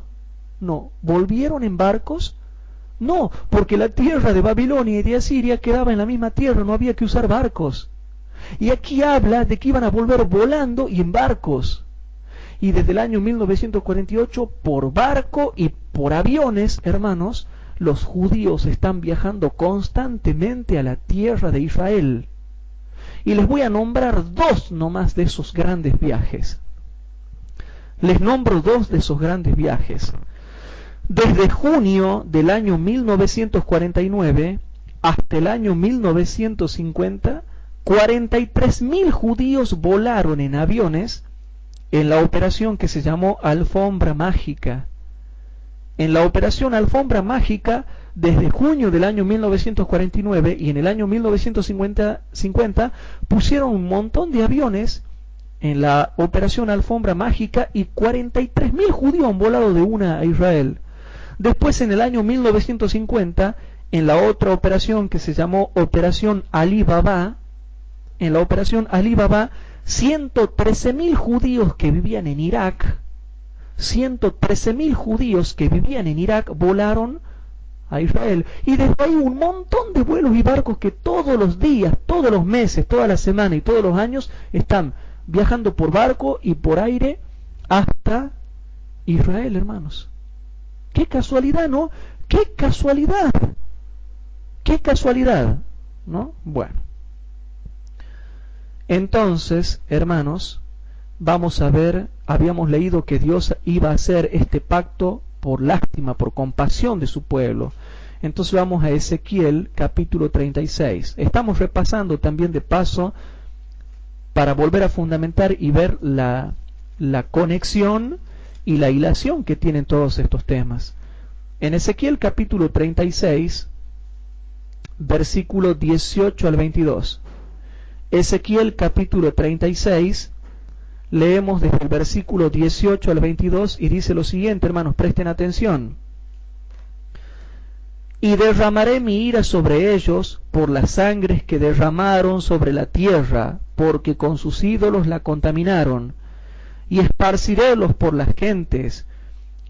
No. ¿Volvieron en barcos? No, porque la tierra de Babilonia y de Asiria quedaba en la misma tierra, no había que usar barcos. Y aquí habla de que iban a volver volando y en barcos. Y desde el año 1948, por barco y por aviones, hermanos, los judíos están viajando constantemente a la tierra de Israel. Y les voy a nombrar dos nomás de esos grandes viajes. Les nombro dos de esos grandes viajes. Desde junio del año 1949 hasta el año 1950, 43.000 judíos volaron en aviones en la operación que se llamó Alfombra Mágica. En la operación Alfombra Mágica, desde junio del año 1949 y en el año 1950 pusieron un montón de aviones en la operación Alfombra Mágica y 43.000 judíos han volado de una a Israel. Después, en el año 1950, en la otra operación que se llamó Operación Ali Baba, en la operación Ali Baba, 113.000 judíos que vivían en Irak, 113.000 judíos que vivían en Irak volaron a Israel. Y desde ahí un montón de vuelos y barcos que todos los días, todos los meses, toda la semana y todos los años están viajando por barco y por aire hasta Israel, hermanos. ¡Qué casualidad!, ¿no? ¡Qué casualidad! ¡Qué casualidad!, ¿no? Bueno. Entonces, hermanos, vamos a ver, habíamos leído que Dios iba a hacer este pacto por lástima, por compasión de su pueblo. Entonces vamos a Ezequiel capítulo 36. Estamos repasando también de paso para volver a fundamentar y ver la conexión y la hilación que tienen todos estos temas. En Ezequiel capítulo 36, versículo 18 al 22. Ezequiel capítulo 36, leemos desde el versículo 18 al 22 y dice lo siguiente, hermanos, presten atención. Y derramaré mi ira sobre ellos por las sangres que derramaron sobre la tierra, porque con sus ídolos la contaminaron, y esparcirélos por las gentes,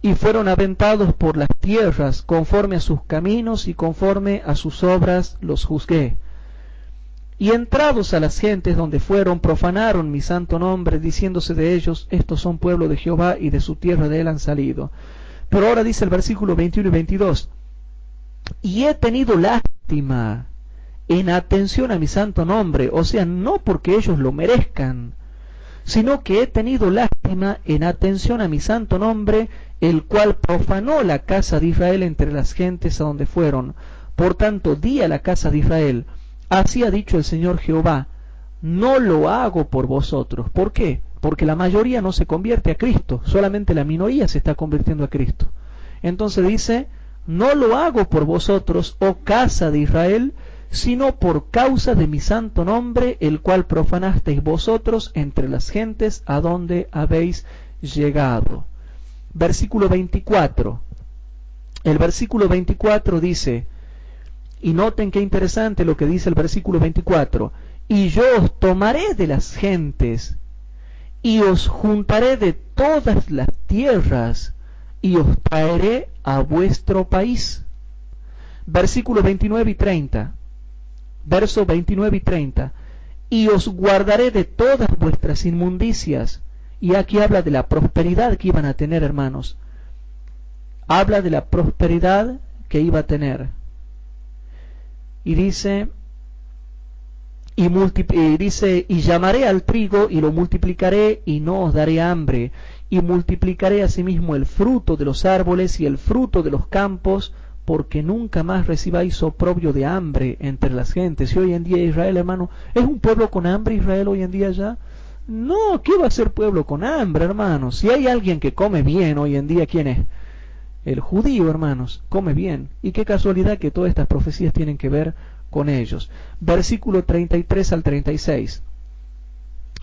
y fueron aventados por las tierras, conforme a sus caminos y conforme a sus obras los juzgué. Y entrados a las gentes donde fueron, profanaron mi santo nombre, diciéndose de ellos, estos son pueblo de Jehová, y de su tierra de él han salido. Pero ahora dice el versículo 21 y 22, y he tenido lástima en atención a mi santo nombre, o sea, no porque ellos lo merezcan, sino que he tenido lástima en atención a mi santo nombre, el cual profanó la casa de Israel entre las gentes a donde fueron. Por tanto, di a la casa de Israel, así ha dicho el Señor Jehová, no lo hago por vosotros. ¿Por qué? Porque la mayoría no se convierte a Cristo, solamente la minoría se está convirtiendo a Cristo. Entonces dice, no lo hago por vosotros, oh casa de Israel, sino por causa de mi santo nombre, el cual profanasteis vosotros entre las gentes a donde habéis llegado. Versículo 24. El versículo 24 dice, y noten qué interesante lo que dice el versículo 24, y yo os tomaré de las gentes, y os juntaré de todas las tierras, y os traeré a vuestro país. Versículo 29 y 30. Verso 29 y 30. Y os guardaré de todas vuestras inmundicias. Y aquí habla de la prosperidad que iban a tener, hermanos. Habla de la prosperidad que iba a tener. Y dice, y llamaré al trigo y lo multiplicaré y no os daré hambre. Y multiplicaré asimismo el fruto de los árboles y el fruto de los campos, porque nunca más recibáis oprobio de hambre entre las gentes. Y hoy en día Israel, hermano, ¿es un pueblo con hambre Israel hoy en día ya? No, ¿qué va a ser pueblo con hambre, hermanos? Si hay alguien que come bien hoy en día, ¿quién es? El judío, hermanos, come bien. Y qué casualidad que todas estas profecías tienen que ver con ellos. Versículo 33 al 36.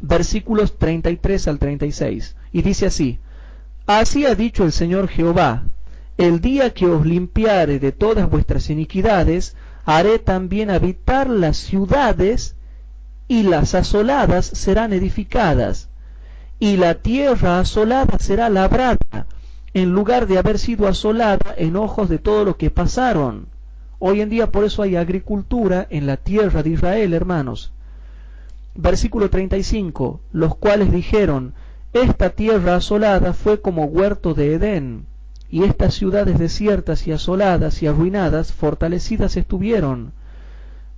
Versículos 33 al 36. Y dice así: Así ha dicho el Señor Jehová: el día que os limpiare de todas vuestras iniquidades, haré también habitar las ciudades, y las asoladas serán edificadas, y la tierra asolada será labrada, en lugar de haber sido asolada en ojos de todo lo que pasaron. Hoy en día por eso hay agricultura en la tierra de Israel, hermanos. Versículo 35, los cuales dijeron: esta tierra asolada fue como huerto de Edén, y estas ciudades desiertas y asoladas y arruinadas, fortalecidas estuvieron.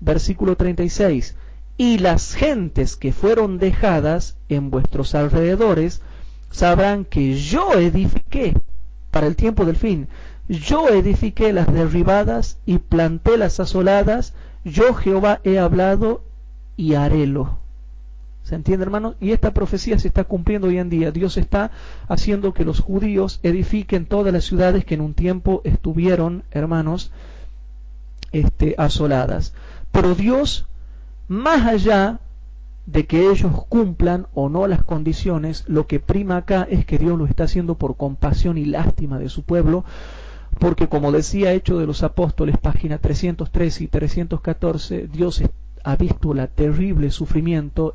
Versículo 36, y las gentes que fueron dejadas en vuestros alrededores sabrán que yo edifiqué, para el tiempo del fin, yo edifiqué las derribadas y planté las asoladas, yo Jehová he hablado y harélo. ¿Se entiende, hermano? Y esta profecía se está cumpliendo hoy en día. Dios está haciendo que los judíos edifiquen todas las ciudades que en un tiempo estuvieron, hermanos, asoladas. Pero Dios, más allá de que ellos cumplan o no las condiciones, lo que prima acá es que Dios lo está haciendo por compasión y lástima de su pueblo, porque como decía Hechos de los Apóstoles, página 303 y 314, Dios ha visto el terrible sufrimiento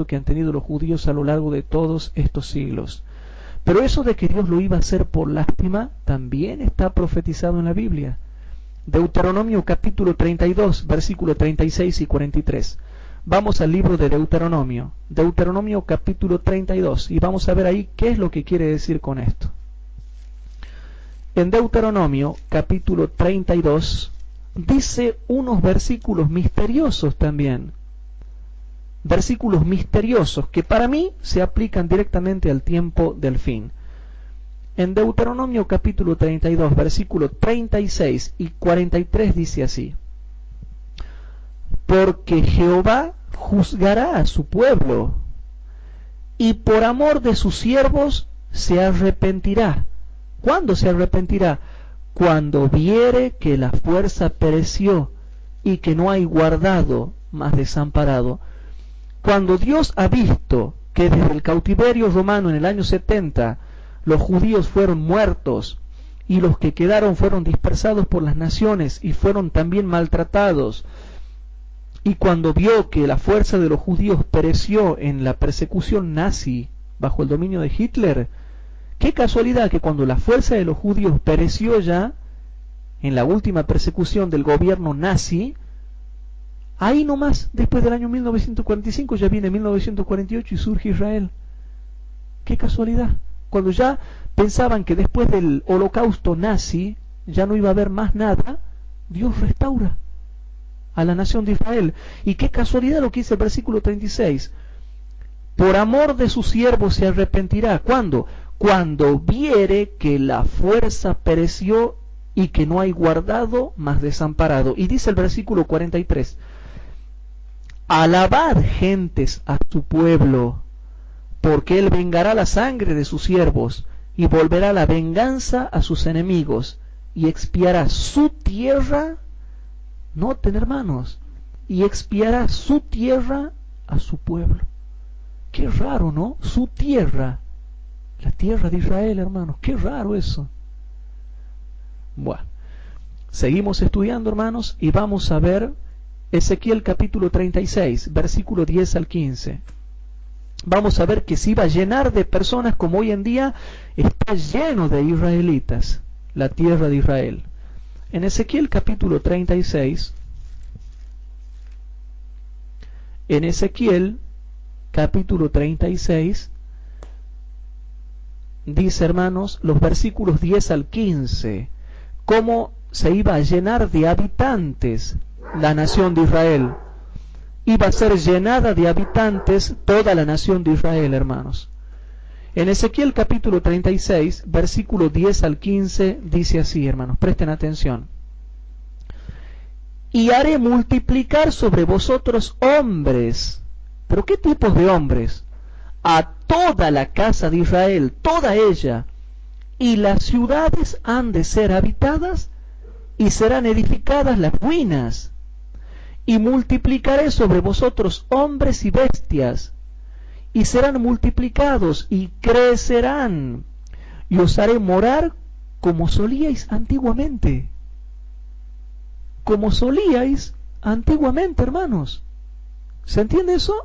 que han tenido los judíos a lo largo de todos estos siglos. Pero eso de que Dios lo iba a hacer por lástima también está profetizado en la Biblia. Deuteronomio capítulo 32, versículo 36 y 43. Vamos al libro de Deuteronomio, Deuteronomio capítulo 32, y vamos a ver ahí qué es lo que quiere decir con esto. En Deuteronomio capítulo 32 dice unos versículos misteriosos también, versículos misteriosos que para mí se aplican directamente al tiempo del fin. En Deuteronomio capítulo 32, versículos 36 y 43 dice así: porque Jehová juzgará a su pueblo, y por amor de sus siervos se arrepentirá. ¿Cuándo se arrepentirá? Cuando viere que la fuerza pereció y que no hay guardado más desamparado. Cuando Dios ha visto que desde el cautiverio romano en el año 70 los judíos fueron muertos y los que quedaron fueron dispersados por las naciones y fueron también maltratados, y cuando vio que la fuerza de los judíos pereció en la persecución nazi bajo el dominio de Hitler, qué casualidad que cuando la fuerza de los judíos pereció ya en la última persecución del gobierno nazi, ahí nomás, después del año 1945, ya viene 1948 y surge Israel. Qué casualidad. Cuando ya pensaban que después del holocausto nazi ya no iba a haber más nada, Dios restaura a la nación de Israel. Y qué casualidad lo que dice el versículo 36. Por amor de sus siervos se arrepentirá. ¿Cuándo? Cuando viere que la fuerza pereció y que no hay guardado más desamparado. Y dice el versículo 43. Alabad gentes a su pueblo, porque él vengará la sangre de sus siervos y volverá la venganza a sus enemigos, y expiará su tierra, noten hermanos, y expiará su tierra a su pueblo. Qué raro, ¿no? Su tierra, la tierra de Israel, hermanos, qué raro eso. Bueno, seguimos estudiando, hermanos, y vamos a ver Ezequiel capítulo 36, versículo 10 al 15. Vamos a ver que se iba a llenar de personas como hoy en día está lleno de israelitas, la tierra de Israel. En Ezequiel capítulo 36, en Ezequiel capítulo 36, dice, hermanos, los versículos 10 al 15, cómo se iba a llenar de habitantes la nación de Israel. Iba a ser llenada de habitantes toda la nación de Israel, hermanos. En Ezequiel capítulo 36, versículo 10 al 15, dice así, hermanos, presten atención. Y haré multiplicar sobre vosotros hombres. ¿Pero qué tipos de hombres? A toda la casa de Israel, toda ella. Y las ciudades han de ser habitadas y serán edificadas las ruinas. Y multiplicaré sobre vosotros hombres y bestias, y serán multiplicados y crecerán, y os haré morar como solíais antiguamente. Como solíais antiguamente, hermanos. ¿Se entiende eso?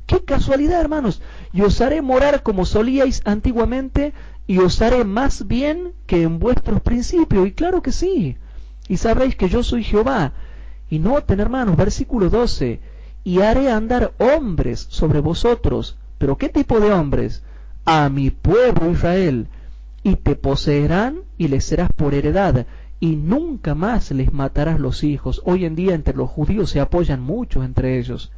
¡Qué casualidad, hermanos! Y os haré morar como solíais antiguamente, y os haré más bien que en vuestros principios. Y claro que sí. Y sabréis que yo soy Jehová. Y noten, hermanos, versículo 12, y haré andar hombres sobre vosotros. ¿Pero qué tipo de hombres? A mi pueblo Israel, y te poseerán y les serás por heredad, y nunca más les matarás los hijos. Hoy en día entre los judíos se apoyan muchos entre ellos.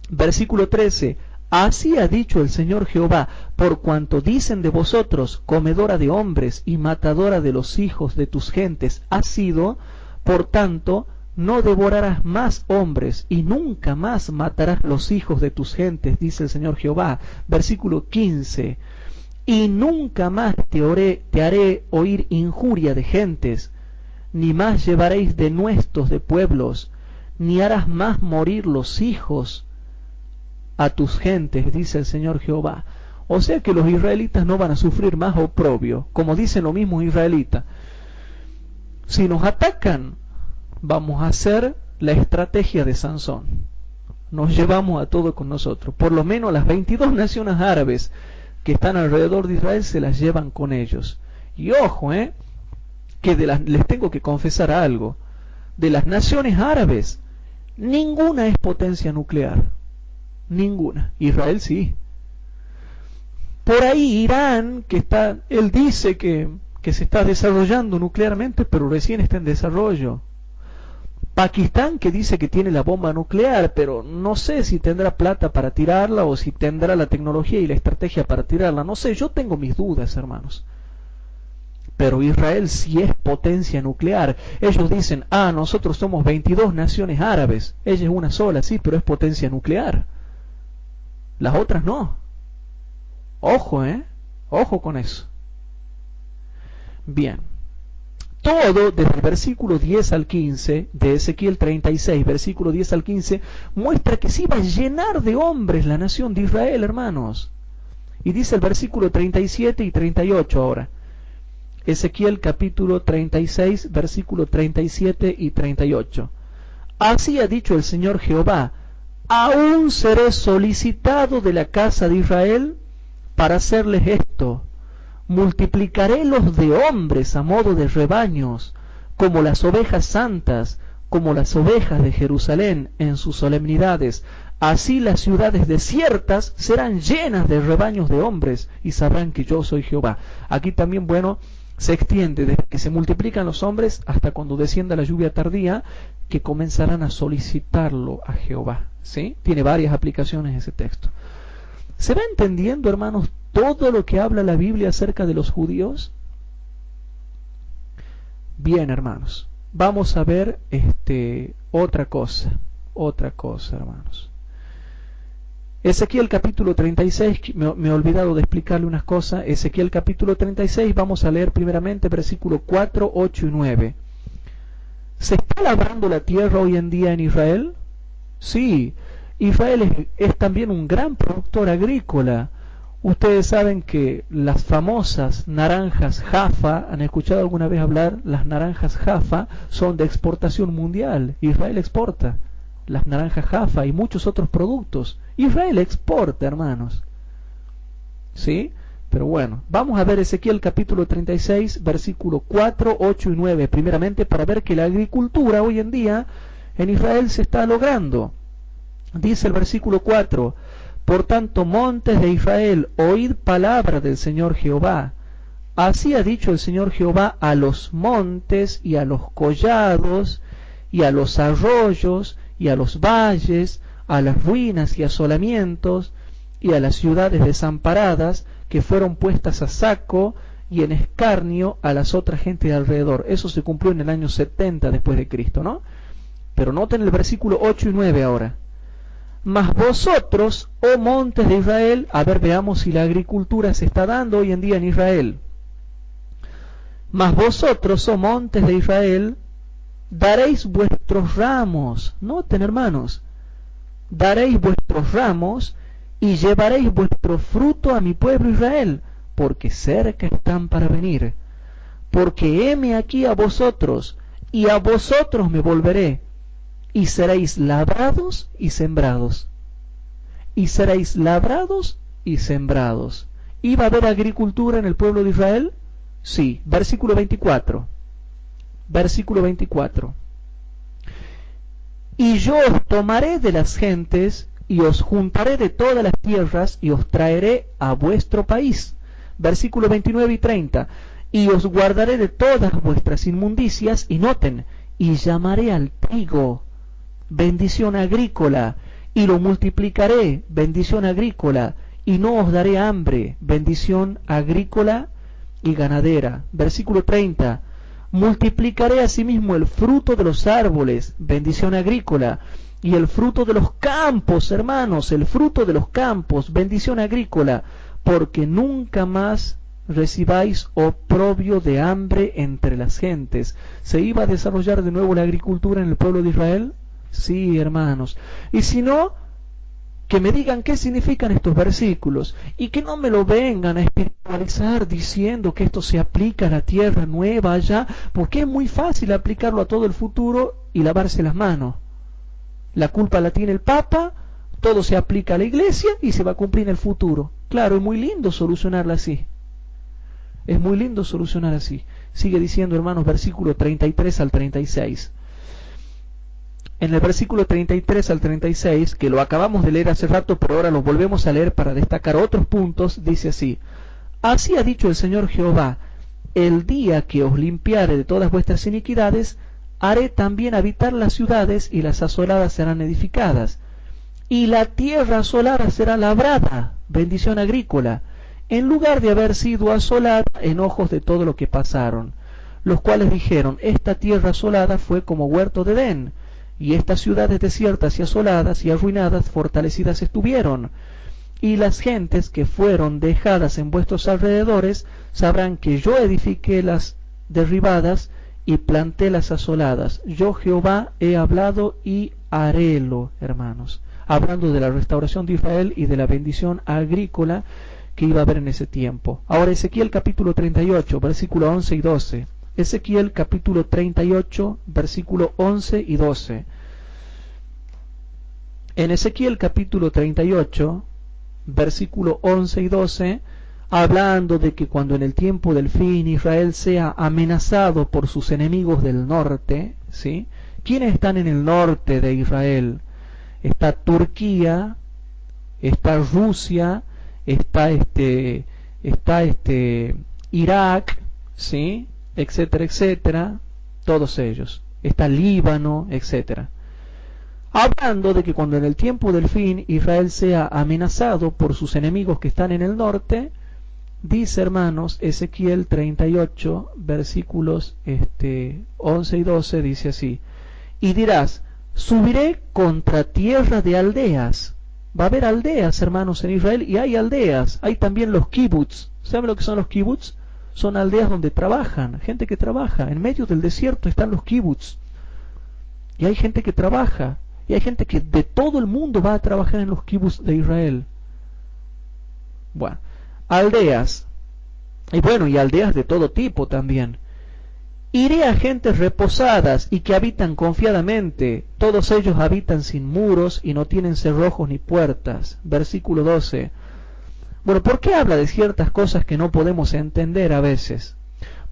Versículo 13, así ha dicho el Señor Jehová, por cuanto dicen de vosotros, comedora de hombres y matadora de los hijos de tus gentes has sido, por tanto, no devorarás más hombres y nunca más matarás los hijos de tus gentes, dice el Señor Jehová. Versículo 15. Y nunca más te haré oír injuria de gentes, ni más llevaréis denuestos de pueblos, ni harás más morir los hijos a tus gentes, dice el Señor Jehová. O sea que los israelitas no van a sufrir más oprobio, como dicen los mismos israelitas. Si nos atacan, vamos a hacer la estrategia de Sansón. Nos llevamos a todo con nosotros. Por lo menos las 22 naciones árabes que están alrededor de Israel se las llevan con ellos. Y ojo, que les tengo que confesar algo. De las naciones árabes, ninguna es potencia nuclear. Ninguna. Israel sí. Por ahí Irán, él dice que se está desarrollando nuclearmente, pero recién está en desarrollo. Pakistán, que dice que tiene la bomba nuclear, pero no sé si tendrá plata para tirarla o si tendrá la tecnología y la estrategia para tirarla. No sé, yo tengo mis dudas, hermanos. Pero Israel sí es potencia nuclear. Ellos dicen, nosotros somos 22 naciones árabes. Ella es una sola, sí, pero es potencia nuclear. Las otras no. Ojo, ojo con eso. Bien, todo desde el versículo 10 al 15 de Ezequiel 36, versículo 10 al 15, muestra que se iba a llenar de hombres la nación de Israel, hermanos. Y dice el versículo 37 y 38 ahora. Ezequiel capítulo 36, versículo 37 y 38. Así ha dicho el Señor Jehová, aún seré solicitado de la casa de Israel para hacerles esto. Multiplicaré los de hombres a modo de rebaños, como las ovejas santas, como las ovejas de Jerusalén en sus solemnidades. Así las ciudades desiertas serán llenas de rebaños de hombres, y sabrán que yo soy Jehová. Aquí también, se extiende desde que se multiplican los hombres hasta cuando descienda la lluvia tardía, que comenzarán a solicitarlo a Jehová. ¿Sí? Tiene varias aplicaciones ese texto. ¿Se va entendiendo, hermanos, todo lo que habla la Biblia acerca de los judíos? Bien, hermanos, vamos a ver otra cosa, hermanos. Ezequiel capítulo 36, me he olvidado de explicarle unas cosas. Ezequiel capítulo 36, vamos a leer primeramente versículos 4, 8 y 9. ¿Se está labrando la tierra hoy en día en Israel? Sí, Israel es también un gran productor agrícola. Ustedes saben que las famosas naranjas Jaffa, ¿han escuchado alguna vez hablar? Las naranjas Jaffa son de exportación mundial. Israel exporta las naranjas Jaffa y muchos otros productos. Israel exporta, hermanos. ¿Sí? Pero bueno, vamos a ver Ezequiel capítulo 36, versículo 4, 8 y 9, primeramente para ver que la agricultura hoy en día en Israel se está logrando. Dice el versículo 4, por tanto, montes de Israel, oíd palabra del Señor Jehová. Así ha dicho el Señor Jehová a los montes y a los collados y a los arroyos y a los valles, a las ruinas y asolamientos y a las ciudades desamparadas que fueron puestas a saco y en escarnio a las otras gentes de alrededor. Eso se cumplió en el año 70 después de Cristo, ¿no? Pero noten el versículo 8 y 9 ahora. Mas vosotros, oh montes de Israel, a ver, veamos si la agricultura se está dando hoy en día en Israel. Mas vosotros, oh montes de Israel, daréis vuestros ramos. Noten, hermanos, daréis vuestros ramos y llevaréis vuestro fruto a mi pueblo Israel, porque cerca están para venir. Porque heme aquí a vosotros, y a vosotros me volveré, y seréis labrados y sembrados. Y seréis labrados y sembrados. ¿Iba a haber agricultura en el pueblo de Israel? Sí. Versículo 24. Versículo 24. Y yo os tomaré de las gentes, y os juntaré de todas las tierras, y os traeré a vuestro país. Versículo 29 y 30. Y os guardaré de todas vuestras inmundicias, y noten, y llamaré al trigo bendición agrícola, y lo multiplicaré, bendición agrícola, y no os daré hambre, bendición agrícola y ganadera. Versículo 30. Multiplicaré asimismo el fruto de los árboles, bendición agrícola, y el fruto de los campos, hermanos, el fruto de los campos, bendición agrícola, porque nunca más recibáis oprobio de hambre entre las gentes. ¿Se iba a desarrollar de nuevo la agricultura en el pueblo de Israel? Sí, hermanos. Y si no, que me digan qué significan estos versículos y que no me lo vengan a espiritualizar diciendo que esto se aplica a la tierra nueva allá, porque es muy fácil aplicarlo a todo el futuro y lavarse las manos. La culpa la tiene el Papa, todo se aplica a la iglesia y se va a cumplir en el futuro. Claro, es muy lindo solucionarla así. Es muy lindo solucionar así. Sigue diciendo, hermanos, versículo 33 al 36. En el versículo 33 al 36, que lo acabamos de leer hace rato, pero ahora lo volvemos a leer para destacar otros puntos, dice así: Así ha dicho el Señor Jehová, el día que os limpiare de todas vuestras iniquidades, haré también habitar las ciudades, y las asoladas serán edificadas, y la tierra asolada será labrada, bendición agrícola, en lugar de haber sido asolada en ojos de todo lo que pasaron, los cuales dijeron, esta tierra asolada fue como huerto de Edén, y estas ciudades desiertas y asoladas y arruinadas fortalecidas estuvieron. Y las gentes que fueron dejadas en vuestros alrededores sabrán que yo edifiqué las derribadas y planté las asoladas. Yo Jehová he hablado y harélo, hermanos. Hablando de la restauración de Israel y de la bendición agrícola que iba a haber en ese tiempo. Ahora Ezequiel capítulo 38, versículo 11 y 12. Ezequiel capítulo 38, versículo 11 y 12. En Ezequiel capítulo 38, versículo 11 y 12, hablando de que cuando en el tiempo del fin Israel sea amenazado por sus enemigos del norte, ¿sí? ¿Quiénes están en el norte de Israel? Está Turquía, está Rusia, está Irak, ¿sí? Etcétera, etcétera, todos ellos. Está Líbano, etcétera. Hablando de que cuando en el tiempo del fin Israel sea amenazado por sus enemigos que están en el norte, dice, hermanos, Ezequiel 38, versículos 11 y 12, dice así: Y dirás, subiré contra tierra de aldeas, Va a haber aldeas, hermanos, en Israel, y hay aldeas. Hay también los kibbutz. ¿Saben lo que son los kibbutz? Son aldeas donde trabajan, gente que trabaja. En medio del desierto están los kibbutz. Y hay gente que trabaja. Y hay gente que de todo el mundo va a trabajar en los kibbutz de Israel. Bueno, aldeas. Y bueno, y aldeas de todo tipo también. Iré a gentes reposadas y que habitan confiadamente. Todos ellos habitan sin muros y no tienen cerrojos ni puertas. Versículo 12. Bueno, ¿por qué habla de ciertas cosas que no podemos entender a veces?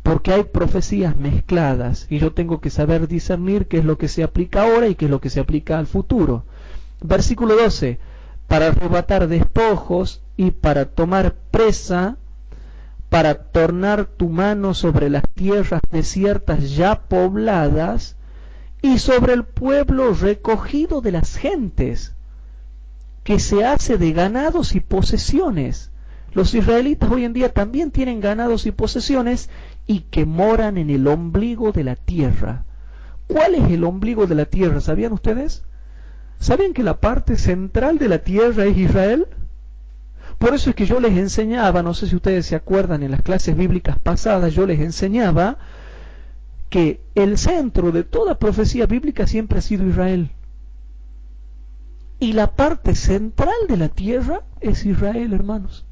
Porque hay profecías mezcladas y yo tengo que saber discernir qué es lo que se aplica ahora y qué es lo que se aplica al futuro. Versículo 12. Para arrebatar despojos y para tomar presa, para tornar tu mano sobre las tierras desiertas ya pobladas y sobre el pueblo recogido de las gentes, que se hace de ganados y posesiones. Los israelitas hoy en día también tienen ganados y posesiones y que moran en el ombligo de la tierra. ¿Cuál es el ombligo de la tierra? ¿Sabían ustedes? ¿Saben que la parte central de la tierra es Israel? Por eso es que yo les enseñaba, no sé si ustedes se acuerdan, en las clases bíblicas pasadas yo les enseñaba que el centro de toda profecía bíblica siempre ha sido Israel. Y la parte central de la tierra es Israel, hermanos.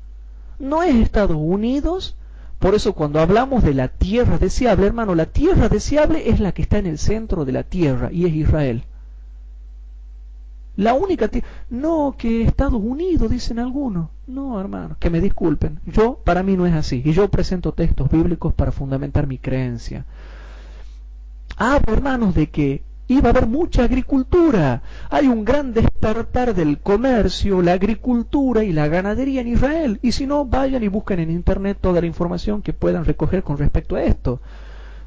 No es Estados Unidos. Por eso cuando hablamos de la tierra deseable, hermano, la tierra deseable es la que está en el centro de la tierra y es Israel. La única tierra. No, que Estados Unidos, dicen algunos. No, hermano, que me disculpen. Para mí no es así. Y yo presento textos bíblicos para fundamentar mi creencia. Hablo, hermanos, de que iba a haber mucha agricultura. Hay un gran despertar del comercio, la agricultura y la ganadería en Israel. Y si no, vayan y busquen en internet toda la información que puedan recoger con respecto a esto.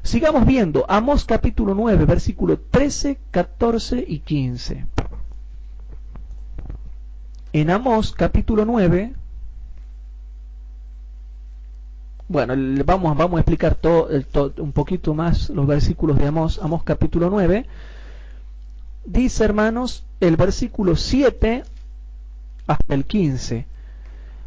Sigamos viendo. Amós capítulo 9, versículo 13, 14 y 15. En Amós capítulo 9, bueno, vamos a explicar un poquito más los versículos de Amós. Amós capítulo 9, dice, hermanos, el versículo 7 hasta el 15,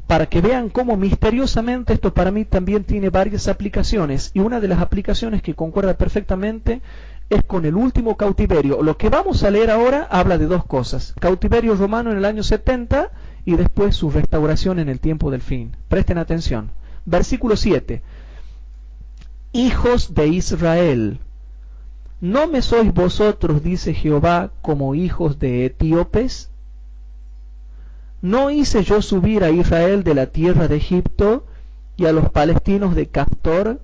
para que vean cómo misteriosamente esto para mí también tiene varias aplicaciones, y una de las aplicaciones que concuerda perfectamente es con el último cautiverio. Lo que vamos a leer ahora habla de dos cosas: cautiverio romano en el año 70 y después su restauración en el tiempo del fin. Presten atención. Versículo 7. Hijos de Israel, ¿no me sois vosotros, dice Jehová, como hijos de etíopes? ¿No hice yo subir a Israel de la tierra de Egipto y a los palestinos de Caftor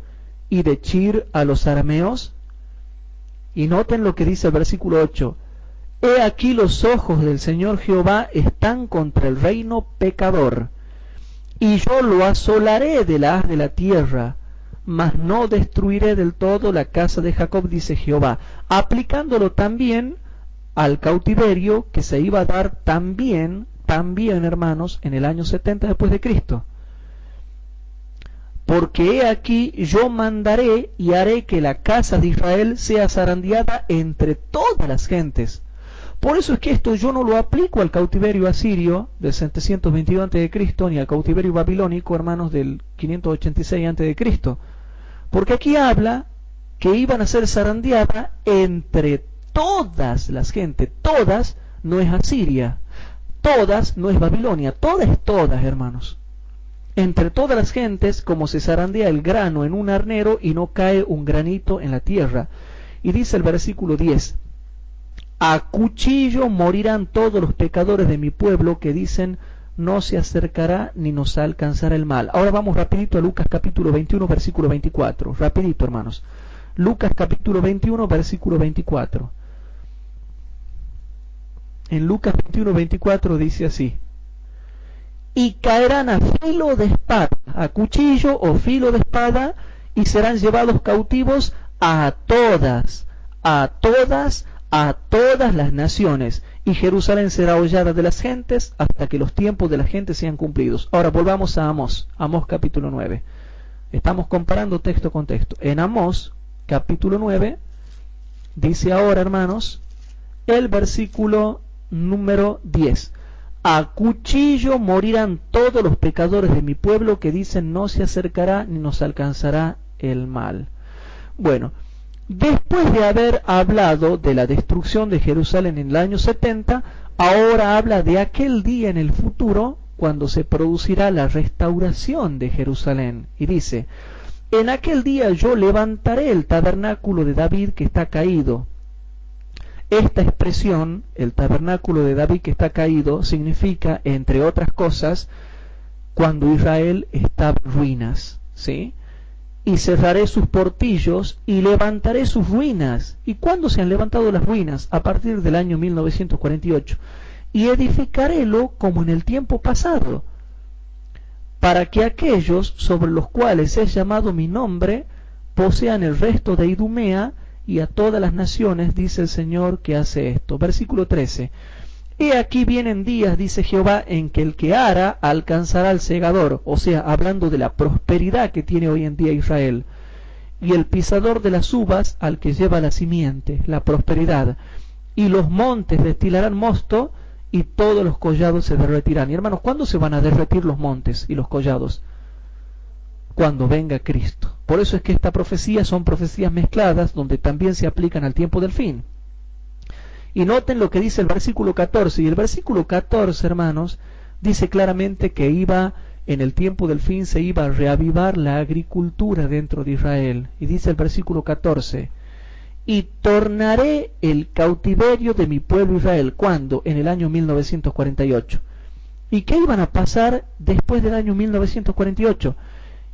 y de Chir a los arameos? Y noten lo que dice el versículo 8. He aquí los ojos del Señor Jehová están contra el reino pecador, y yo lo asolaré de la haz de la tierra, mas no destruiré del todo la casa de Jacob, dice Jehová, aplicándolo también al cautiverio que se iba a dar también, hermanos, en el año 70 después de Cristo. Porque he aquí yo mandaré y haré que la casa de Israel sea zarandeada entre todas las gentes. Por eso es que esto yo no lo aplico al cautiverio asirio del 722 a.C. ni al cautiverio babilónico, hermanos, del 586 a.C. Porque aquí habla que iban a ser zarandeadas entre todas las gentes. Todas no es Asiria, todas no es Babilonia, todas, hermanos. Entre todas las gentes, como se zarandea el grano en un arnero y no cae un granito en la tierra. Y dice el versículo 10, a cuchillo morirán todos los pecadores de mi pueblo que dicen, no se acercará ni nos alcanzará el mal. Ahora vamos rapidito a Lucas capítulo 21, versículo 24. Rapidito, hermanos. Lucas capítulo 21, versículo 24. En Lucas 21, 24 dice así: y caerán a filo de espada, a cuchillo o filo de espada, y serán llevados cautivos a todas las naciones, y Jerusalén será hollada de las gentes hasta que los tiempos de la gente sean cumplidos. Ahora volvamos a Amós, Amós capítulo 9. Estamos comparando texto con texto. En Amós capítulo 9 dice ahora, hermanos, el versículo número 10. a cuchillo morirán todos los pecadores de mi pueblo que dicen no se acercará ni nos alcanzará el mal. Bueno, después de haber hablado de la destrucción de Jerusalén en el año 70, ahora habla de aquel día en el futuro cuando se producirá la restauración de Jerusalén. Y dice, en aquel día yo levantaré el tabernáculo de David que está caído. Esta expresión, el tabernáculo de David que está caído, significa, entre otras cosas, cuando Israel está en ruinas, ¿sí? Y cerraré sus portillos y levantaré sus ruinas. ¿Y cuándo se han levantado las ruinas? A partir del año 1948. Y edificarélo como en el tiempo pasado, para que aquellos sobre los cuales es llamado mi nombre posean el resto de Idumea y a todas las naciones, dice el Señor que hace esto. Versículo 13. He aquí vienen días, dice Jehová, en que el que ara alcanzará al segador, o sea, hablando de la prosperidad que tiene hoy en día Israel, y el pisador de las uvas al que lleva la simiente, la prosperidad, y los montes destilarán mosto, y todos los collados se derretirán. Y hermanos, ¿cuándo se van a derretir los montes y los collados? Cuando venga Cristo. Por eso es que estas profecías son profecías mezcladas, donde también se aplican al tiempo del fin. Y noten lo que dice el versículo 14. Y el versículo 14, hermanos, dice claramente que en el tiempo del fin se iba a reavivar la agricultura dentro de Israel. Y dice el versículo 14, y tornaré el cautiverio de mi pueblo Israel. ¿Cuándo? En el año 1948. ¿Y qué iban a pasar después del año 1948?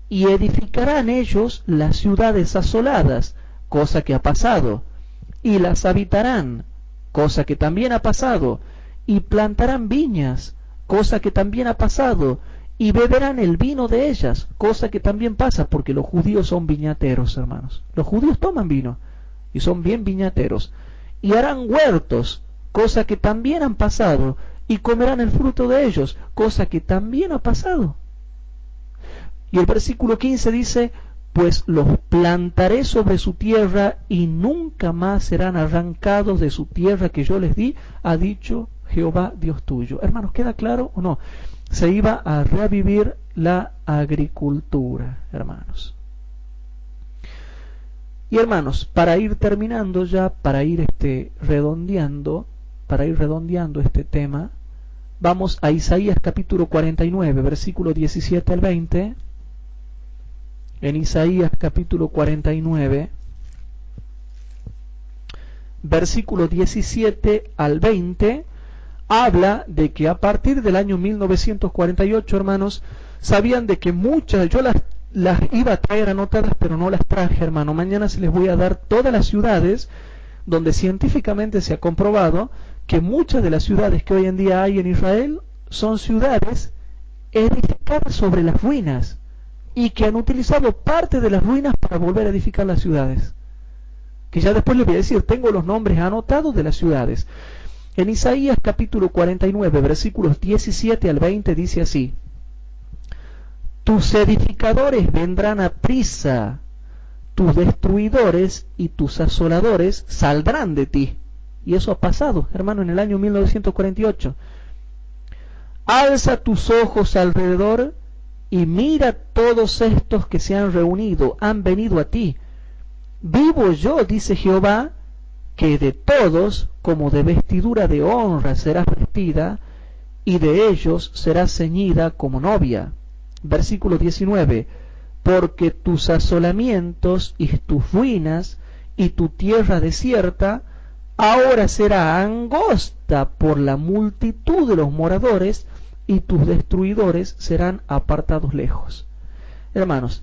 Y edificarán ellos las ciudades asoladas, cosa que ha pasado, y las habitarán, cosa que también ha pasado, y plantarán viñas, cosa que también ha pasado, y beberán el vino de ellas, cosa que también pasa, porque los judíos son viñateros, hermanos. Los judíos toman vino, y son bien viñateros. Y harán huertos, cosa que también han pasado, y comerán el fruto de ellos, cosa que también ha pasado. Y el versículo 15 dice, pues los plantaré sobre su tierra y nunca más serán arrancados de su tierra que yo les di, ha dicho Jehová Dios tuyo. Hermanos, ¿queda claro o no? Se iba a revivir la agricultura, hermanos. Y hermanos, para ir terminando ya, para ir redondeando este tema, vamos a Isaías capítulo 49, versículo 17 al 20. En Isaías capítulo 49, versículo 17 al 20, habla de que a partir del año 1948, hermanos, sabían de que muchas, yo las iba a traer anotadas, pero no las traje, hermano. Mañana se les voy a dar todas las ciudades donde científicamente se ha comprobado que muchas de las ciudades que hoy en día hay en Israel son ciudades edificadas sobre las ruinas, y que han utilizado parte de las ruinas para volver a edificar las ciudades. Que ya después les voy a decir, tengo los nombres anotados de las ciudades. En Isaías capítulo 49, versículos 17 al 20 dice así: tus edificadores vendrán a prisa, tus destruidores y tus asoladores saldrán de ti. Y eso ha pasado, hermano, en el año 1948. Alza tus ojos alrededor y mira todos estos que se han reunido, han venido a ti. Vivo yo, dice Jehová, que de todos como de vestidura de honra serás vestida, y de ellos serás ceñida como novia. Versículo 19. Porque tus asolamientos y tus ruinas y tu tierra desierta ahora será angosta por la multitud de los moradores, y tus destruidores serán apartados lejos. Hermanos,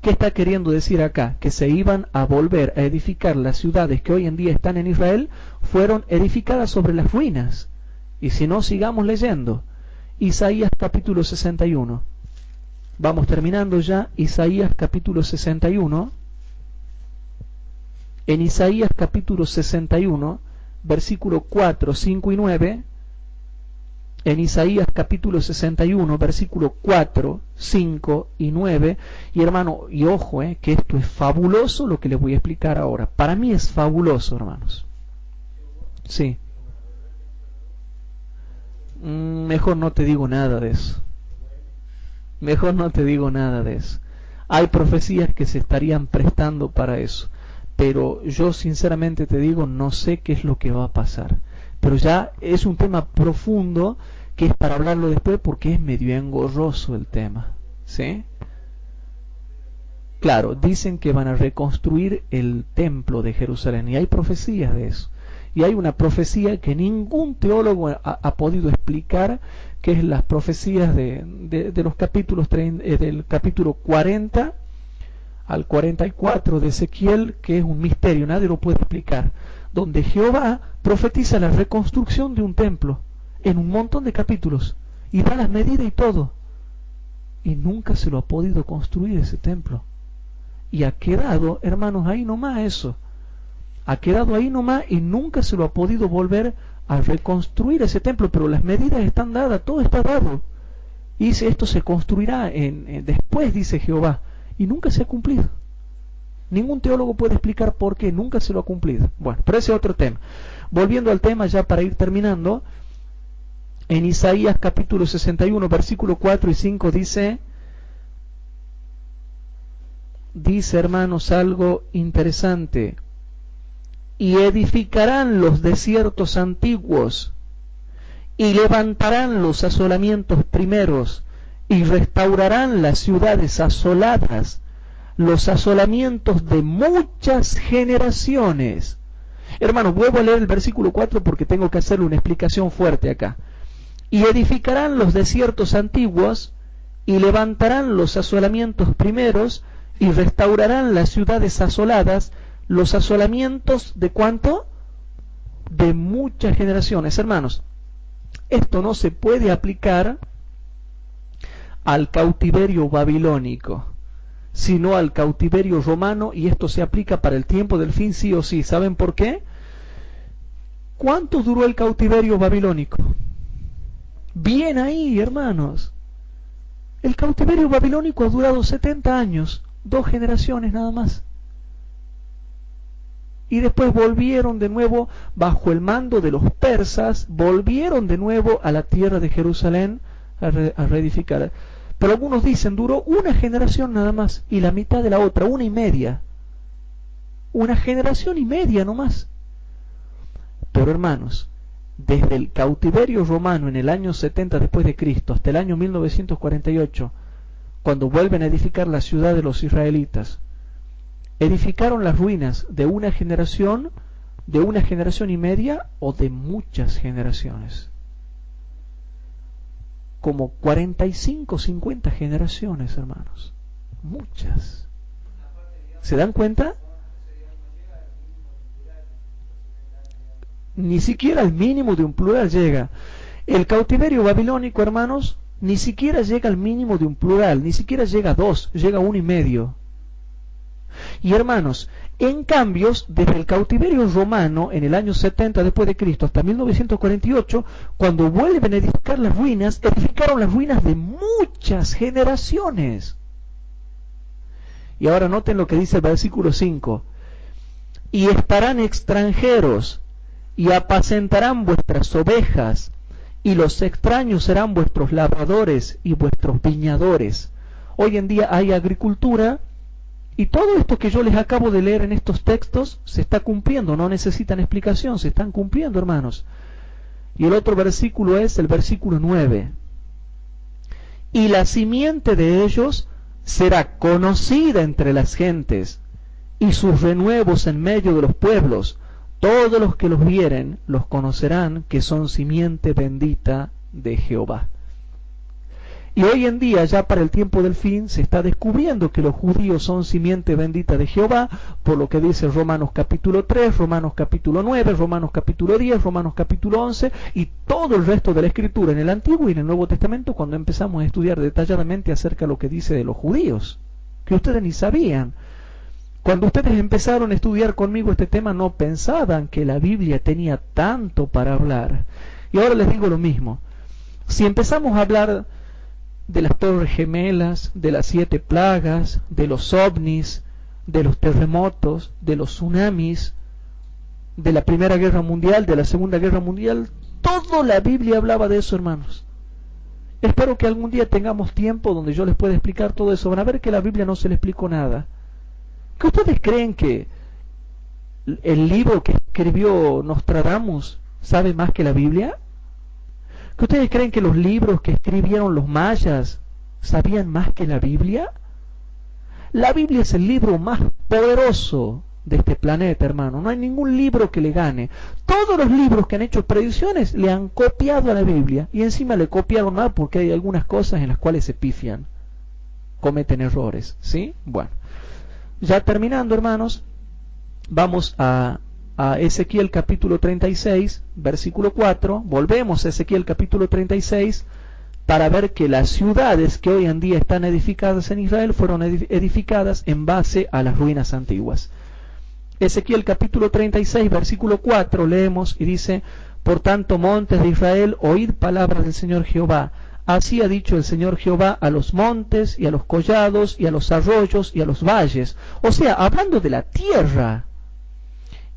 ¿qué está queriendo decir acá? Que se iban a volver a edificar las ciudades que hoy en día están en Israel, fueron edificadas sobre las ruinas. Y si no, sigamos leyendo. Isaías capítulo 61. Vamos terminando ya. Isaías capítulo 61. En Isaías capítulo 61, versículo 4, 5 y 9, en Isaías capítulo 61, versículo 4, 5 y 9, y hermano, y ojo, que esto es fabuloso lo que les voy a explicar ahora. Para mí es fabuloso, hermanos. Sí. Mejor no te digo nada de eso. Mejor no te digo nada de eso. Hay profecías que se estarían prestando para eso, pero yo sinceramente te digo, no sé qué es lo que va a pasar. Pero ya es un tema profundo que es para hablarlo después porque es medio engorroso el tema, ¿sí? Claro, dicen que van a reconstruir el templo de Jerusalén y hay profecías de eso. Y hay una profecía que ningún teólogo ha podido explicar, que es las profecías de los capítulos del capítulo 40 al 44 de Ezequiel, que es un misterio, nadie lo puede explicar, donde Jehová profetiza la reconstrucción de un templo en un montón de capítulos y da las medidas y todo, y nunca se lo ha podido construir ese templo, y ha quedado, hermanos, ahí nomás eso, ha quedado ahí nomás y nunca se lo ha podido volver a reconstruir ese templo, pero las medidas están dadas, todo está dado, y dice, esto se construirá después, dice Jehová, y nunca se ha cumplido. Ningún teólogo puede explicar por qué nunca se lo ha cumplido. Bueno, pero ese es otro tema. Volviendo al tema ya para ir terminando, en Isaías capítulo 61, versículo 4 y 5 dice, hermanos, algo interesante. Y edificarán los desiertos antiguos, y levantarán los asolamientos primeros, y restaurarán las ciudades asoladas, los asolamientos de muchas generaciones. Hermanos, vuelvo a leer el versículo 4 porque tengo que hacerle una explicación fuerte acá. Y edificarán los desiertos antiguos, y levantarán los asolamientos primeros, y restaurarán las ciudades asoladas, los asolamientos de ¿cuánto? De muchas generaciones. Hermanos, esto no se puede aplicar al cautiverio babilónico, sino al cautiverio romano, y esto se aplica para el tiempo del fin sí o sí. ¿Saben por qué? ¿Cuánto duró el cautiverio babilónico? Bien ahí, hermanos. El cautiverio babilónico ha durado 70 años, 2 generaciones nada más. Y después volvieron de nuevo bajo el mando de los persas, volvieron de nuevo a la tierra de Jerusalén a reedificar. Pero algunos dicen, duró una generación nada más, y la mitad de la otra, 1 y media. 1 generación y media nomás. Pero hermanos, desde el cautiverio romano en el año 70 después de Cristo hasta el año 1948, cuando vuelven a edificar la ciudad de los israelitas, edificaron las ruinas de 1 generación, de 1 generación y media o de muchas generaciones. Como 45, 50 generaciones, hermanos. Muchas. ¿Se dan cuenta? Ni siquiera al mínimo de un plural llega. El cautiverio babilónico, hermanos, ni siquiera llega al mínimo de un plural, ni siquiera llega a 2, llega a 1 y medio. Y hermanos, en cambios, desde el cautiverio romano en el año 70 después de Cristo hasta 1948, cuando vuelven a edificar las ruinas, edificaron las ruinas de muchas generaciones. Y ahora noten lo que dice el versículo 5. Y estarán extranjeros, y apacentarán vuestras ovejas, y los extraños serán vuestros labradores y vuestros viñadores. Hoy en día hay agricultura, y todo esto que yo les acabo de leer en estos textos se está cumpliendo, no necesitan explicación, se están cumpliendo, hermanos. Y el otro versículo es el versículo 9. Y la simiente de ellos será conocida entre las gentes, y sus renuevos en medio de los pueblos. Todos los que los vieren los conocerán que son simiente bendita de Jehová. Y hoy en día, ya para el tiempo del fin, se está descubriendo que los judíos son simiente bendita de Jehová, por lo que dice Romanos capítulo 3, Romanos capítulo 9, Romanos capítulo 10, Romanos capítulo 11, y todo el resto de la Escritura en el Antiguo y en el Nuevo Testamento, cuando empezamos a estudiar detalladamente acerca de lo que dice de los judíos, que ustedes ni sabían. Cuando ustedes empezaron a estudiar conmigo este tema, no pensaban que la Biblia tenía tanto para hablar. Y ahora les digo lo mismo. Si empezamos a hablar de las torres gemelas, de las 7 plagas, de los ovnis, de los terremotos, de los tsunamis, de la Primera Guerra Mundial, de la Segunda Guerra Mundial, Toda la Biblia hablaba de eso, hermanos. Espero que algún día tengamos tiempo donde yo les pueda explicar todo eso. Van a ver que la Biblia no se le explicó nada. ¿Que ustedes creen que el libro que escribió Nostradamus sabe más que la Biblia? ¿Que ustedes creen que los libros que escribieron los mayas sabían más que la Biblia? La Biblia es el libro más poderoso de este planeta, hermano. No hay ningún libro que le gane. Todos los libros que han hecho predicciones le han copiado a la Biblia, y encima le copiaron mal porque hay algunas cosas en las cuales se pifian, cometen errores, ¿sí? Bueno, ya terminando, hermanos, vamos a Ezequiel capítulo 36, versículo 4. Volvemos a Ezequiel capítulo 36 para ver que las ciudades que hoy en día están edificadas en Israel fueron edificadas en base a las ruinas antiguas. Ezequiel capítulo 36, versículo 4, leemos y dice: Por tanto, montes de Israel, oíd palabras del Señor Jehová. Así ha dicho el Señor Jehová a los montes y a los collados y a los arroyos y a los valles. O sea, hablando de la tierra.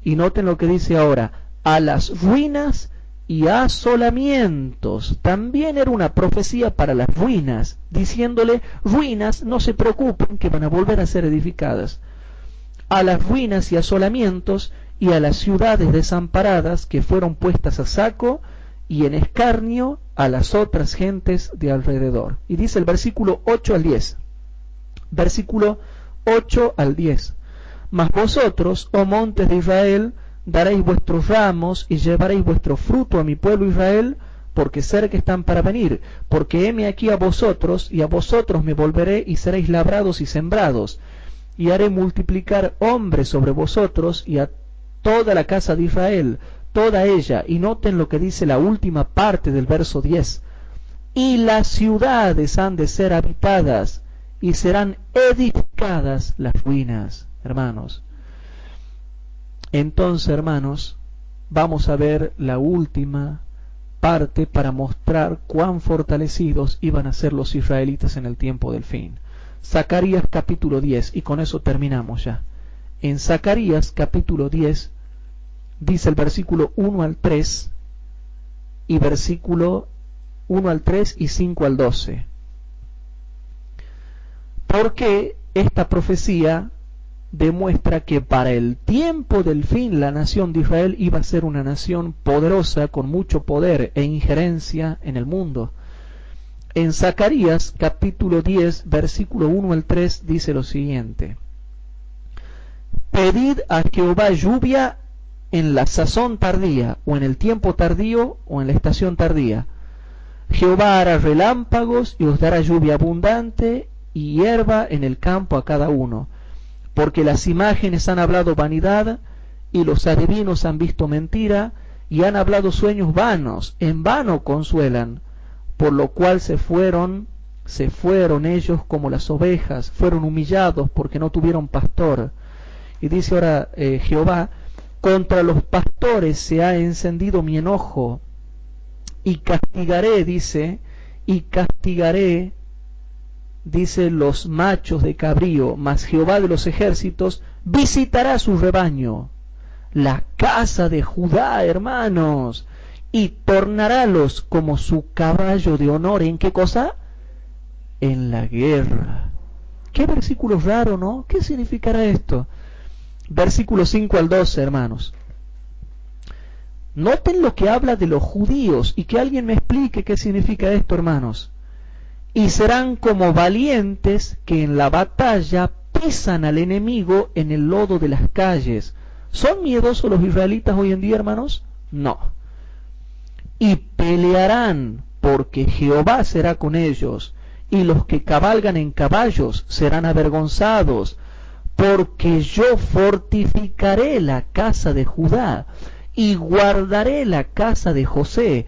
Y noten lo que dice ahora: a las ruinas y asolamientos. También era una profecía para las ruinas, diciéndole: ruinas, no se preocupen, que van a volver a ser edificadas. A las ruinas y asolamientos, y a las ciudades desamparadas que fueron puestas a saco y en escarnio a las otras gentes de alrededor. Y dice el versículo 8 al 10. Versículo 8 al 10. Mas vosotros, oh montes de Israel, daréis vuestros ramos y llevaréis vuestro fruto a mi pueblo Israel, porque cerca están para venir. Porque heme aquí a vosotros, y a vosotros me volveré, y seréis labrados y sembrados. Y haré multiplicar hombres sobre vosotros, y a toda la casa de Israel, toda ella. Y noten lo que dice la última parte del verso 10. Y las ciudades han de ser habitadas, y serán edificadas las ruinas. Hermanos, entonces, hermanos, vamos a ver la última parte para mostrar cuán fortalecidos iban a ser los israelitas en el tiempo del fin. Zacarías capítulo 10, y con eso terminamos ya. En Zacarías capítulo 10 dice el versículo 1 al 3 y versículo 1 al 3 y 5 al 12. Porque esta profecía demuestra que para el tiempo del fin la nación de Israel iba a ser una nación poderosa, con mucho poder e injerencia en el mundo. En Zacarías capítulo 10, versículo 1 al 3 dice lo siguiente: Pedid a Jehová lluvia en la sazón tardía, o en el tiempo tardío, o en la estación tardía. Jehová hará relámpagos y os dará lluvia abundante y hierba en el campo a cada uno. Porque las imágenes han hablado vanidad, y los adivinos han visto mentira, y han hablado sueños vanos, en vano consuelan, por lo cual se fueron ellos como las ovejas, fueron humillados porque no tuvieron pastor. Y dice ahora Jehová: contra los pastores se ha encendido mi enojo, y castigaré, dice los machos de cabrío, mas Jehová de los ejércitos visitará su rebaño, la casa de Judá, hermanos, y tornarálos como su caballo de honor. ¿En qué cosa? En la guerra. Qué versículo raro, ¿no? ¿Qué significará esto? Versículo 5 al 12, hermanos. Noten lo que habla de los judíos, y que alguien me explique qué significa esto, hermanos. Y serán como valientes que en la batalla pisan al enemigo en el lodo de las calles. ¿Son miedosos los israelitas hoy en día, hermanos? No. Y pelearán, porque Jehová será con ellos, y los que cabalgan en caballos serán avergonzados, porque yo fortificaré la casa de Judá, y guardaré la casa de José,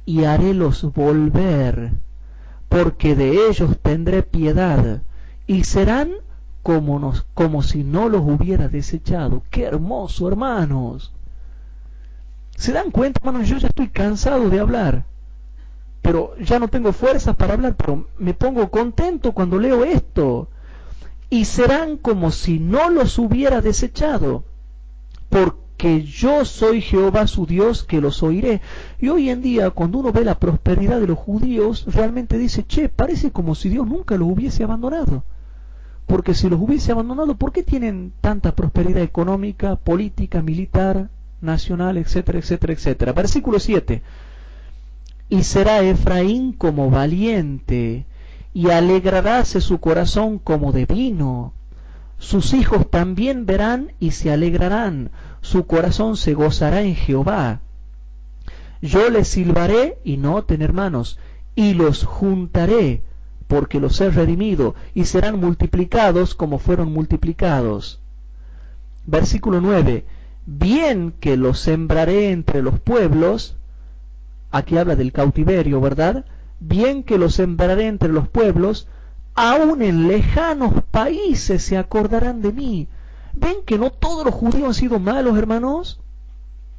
y harélos volver, porque de ellos tendré piedad, y serán como si no los hubiera desechado. ¡Qué hermoso, hermanos! ¿Se dan cuenta, hermanos? Yo ya estoy cansado de hablar, pero ya no tengo fuerzas para hablar, pero me pongo contento cuando leo esto. Y serán como si no los hubiera desechado, que yo soy Jehová su Dios, que los oiré. Y hoy en día, cuando uno ve la prosperidad de los judíos, realmente dice, che, parece como si Dios nunca los hubiese abandonado. Porque si los hubiese abandonado, ¿por qué tienen tanta prosperidad económica, política, militar, nacional, etcétera, etcétera, etcétera? Versículo 7. Y será Efraín como valiente, y alegraráse su corazón como de vino. Sus hijos también verán y se alegrarán, su corazón se gozará en Jehová. Yo les silbaré, y noten hermanos, y los juntaré, porque los he redimido, y serán multiplicados como fueron multiplicados. Versículo 9. Bien que los sembraré entre los pueblos, aquí habla del cautiverio, ¿verdad? Bien que los sembraré entre los pueblos, aún en lejanos países se acordarán de mí. ¿Ven que no todos los judíos han sido malos, hermanos?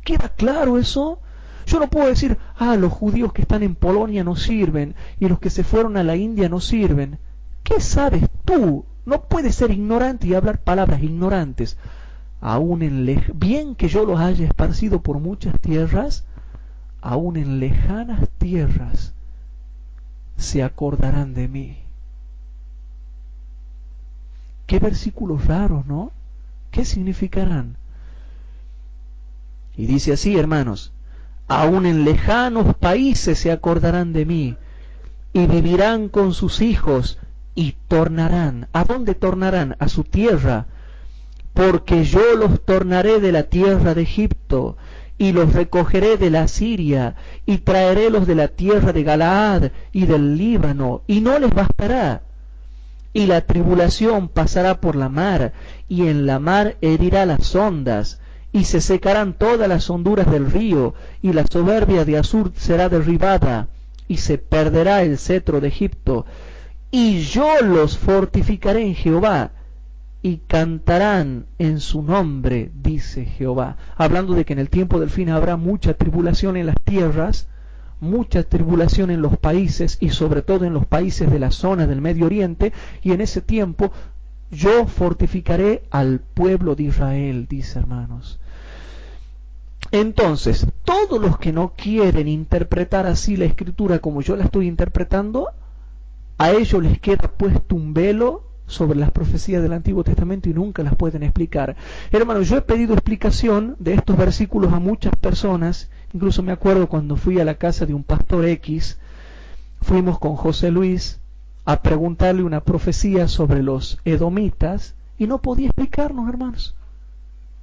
¿Queda claro eso? Yo no puedo decir, los judíos que están en Polonia no sirven, y los que se fueron a la India no sirven. ¿Qué sabes tú? No puedes ser ignorante y hablar palabras ignorantes. Aún bien que yo los haya esparcido por muchas tierras, aún en lejanas tierras se acordarán de mí. Qué versículos raros, ¿no? ¿Qué significarán? Y dice así, hermanos, aún en lejanos países se acordarán de mí, y vivirán con sus hijos, y tornarán. ¿A dónde tornarán? A su tierra, porque yo los tornaré de la tierra de Egipto, y los recogeré de la Siria, y traerélos de la tierra de Galaad y del Líbano, y no les bastará. Y la tribulación pasará por la mar, y en la mar herirá las ondas, y se secarán todas las honduras del río, y la soberbia de Asur será derribada, y se perderá el cetro de Egipto. Y yo los fortificaré en Jehová, y cantarán en su nombre, dice Jehová. Hablando de que en el tiempo del fin habrá mucha tribulación en las tierras, mucha tribulación en los países, y sobre todo en los países de la zona del Medio Oriente, y en ese tiempo yo fortificaré al pueblo de Israel, dice, hermanos. Entonces, todos los que no quieren interpretar así la Escritura como yo la estoy interpretando, a ellos les queda puesto un velo sobre las profecías del Antiguo Testamento y nunca las pueden explicar. Hermanos, yo he pedido explicación de estos versículos a muchas personas. Incluso me acuerdo cuando fui a la casa de un pastor X, fuimos con José Luis a preguntarle una profecía sobre los edomitas y no podía explicarnos, hermanos.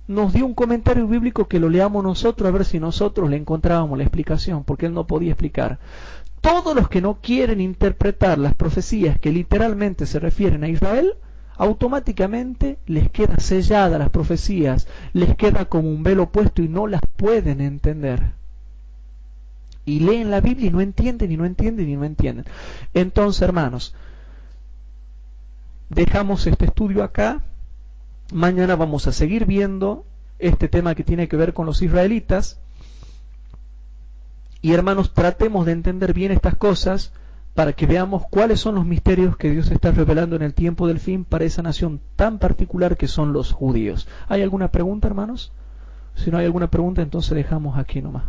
Nos dio un comentario bíblico que lo leamos nosotros a ver si nosotros le encontrábamos la explicación, porque él no podía explicar. Todos los que no quieren interpretar las profecías que literalmente se refieren a Israel, automáticamente les queda sellada las profecías, les queda como un velo puesto y no las pueden entender. Y leen la Biblia y no entienden, y no entienden, y no entienden. Entonces, hermanos, dejamos este estudio acá. Mañana vamos a seguir viendo este tema que tiene que ver con los israelitas. Y hermanos, tratemos de entender bien estas cosas para que veamos cuáles son los misterios que Dios está revelando en el tiempo del fin para esa nación tan particular que son los judíos. ¿Hay alguna pregunta, hermanos? Si no hay alguna pregunta, entonces dejamos aquí nomás.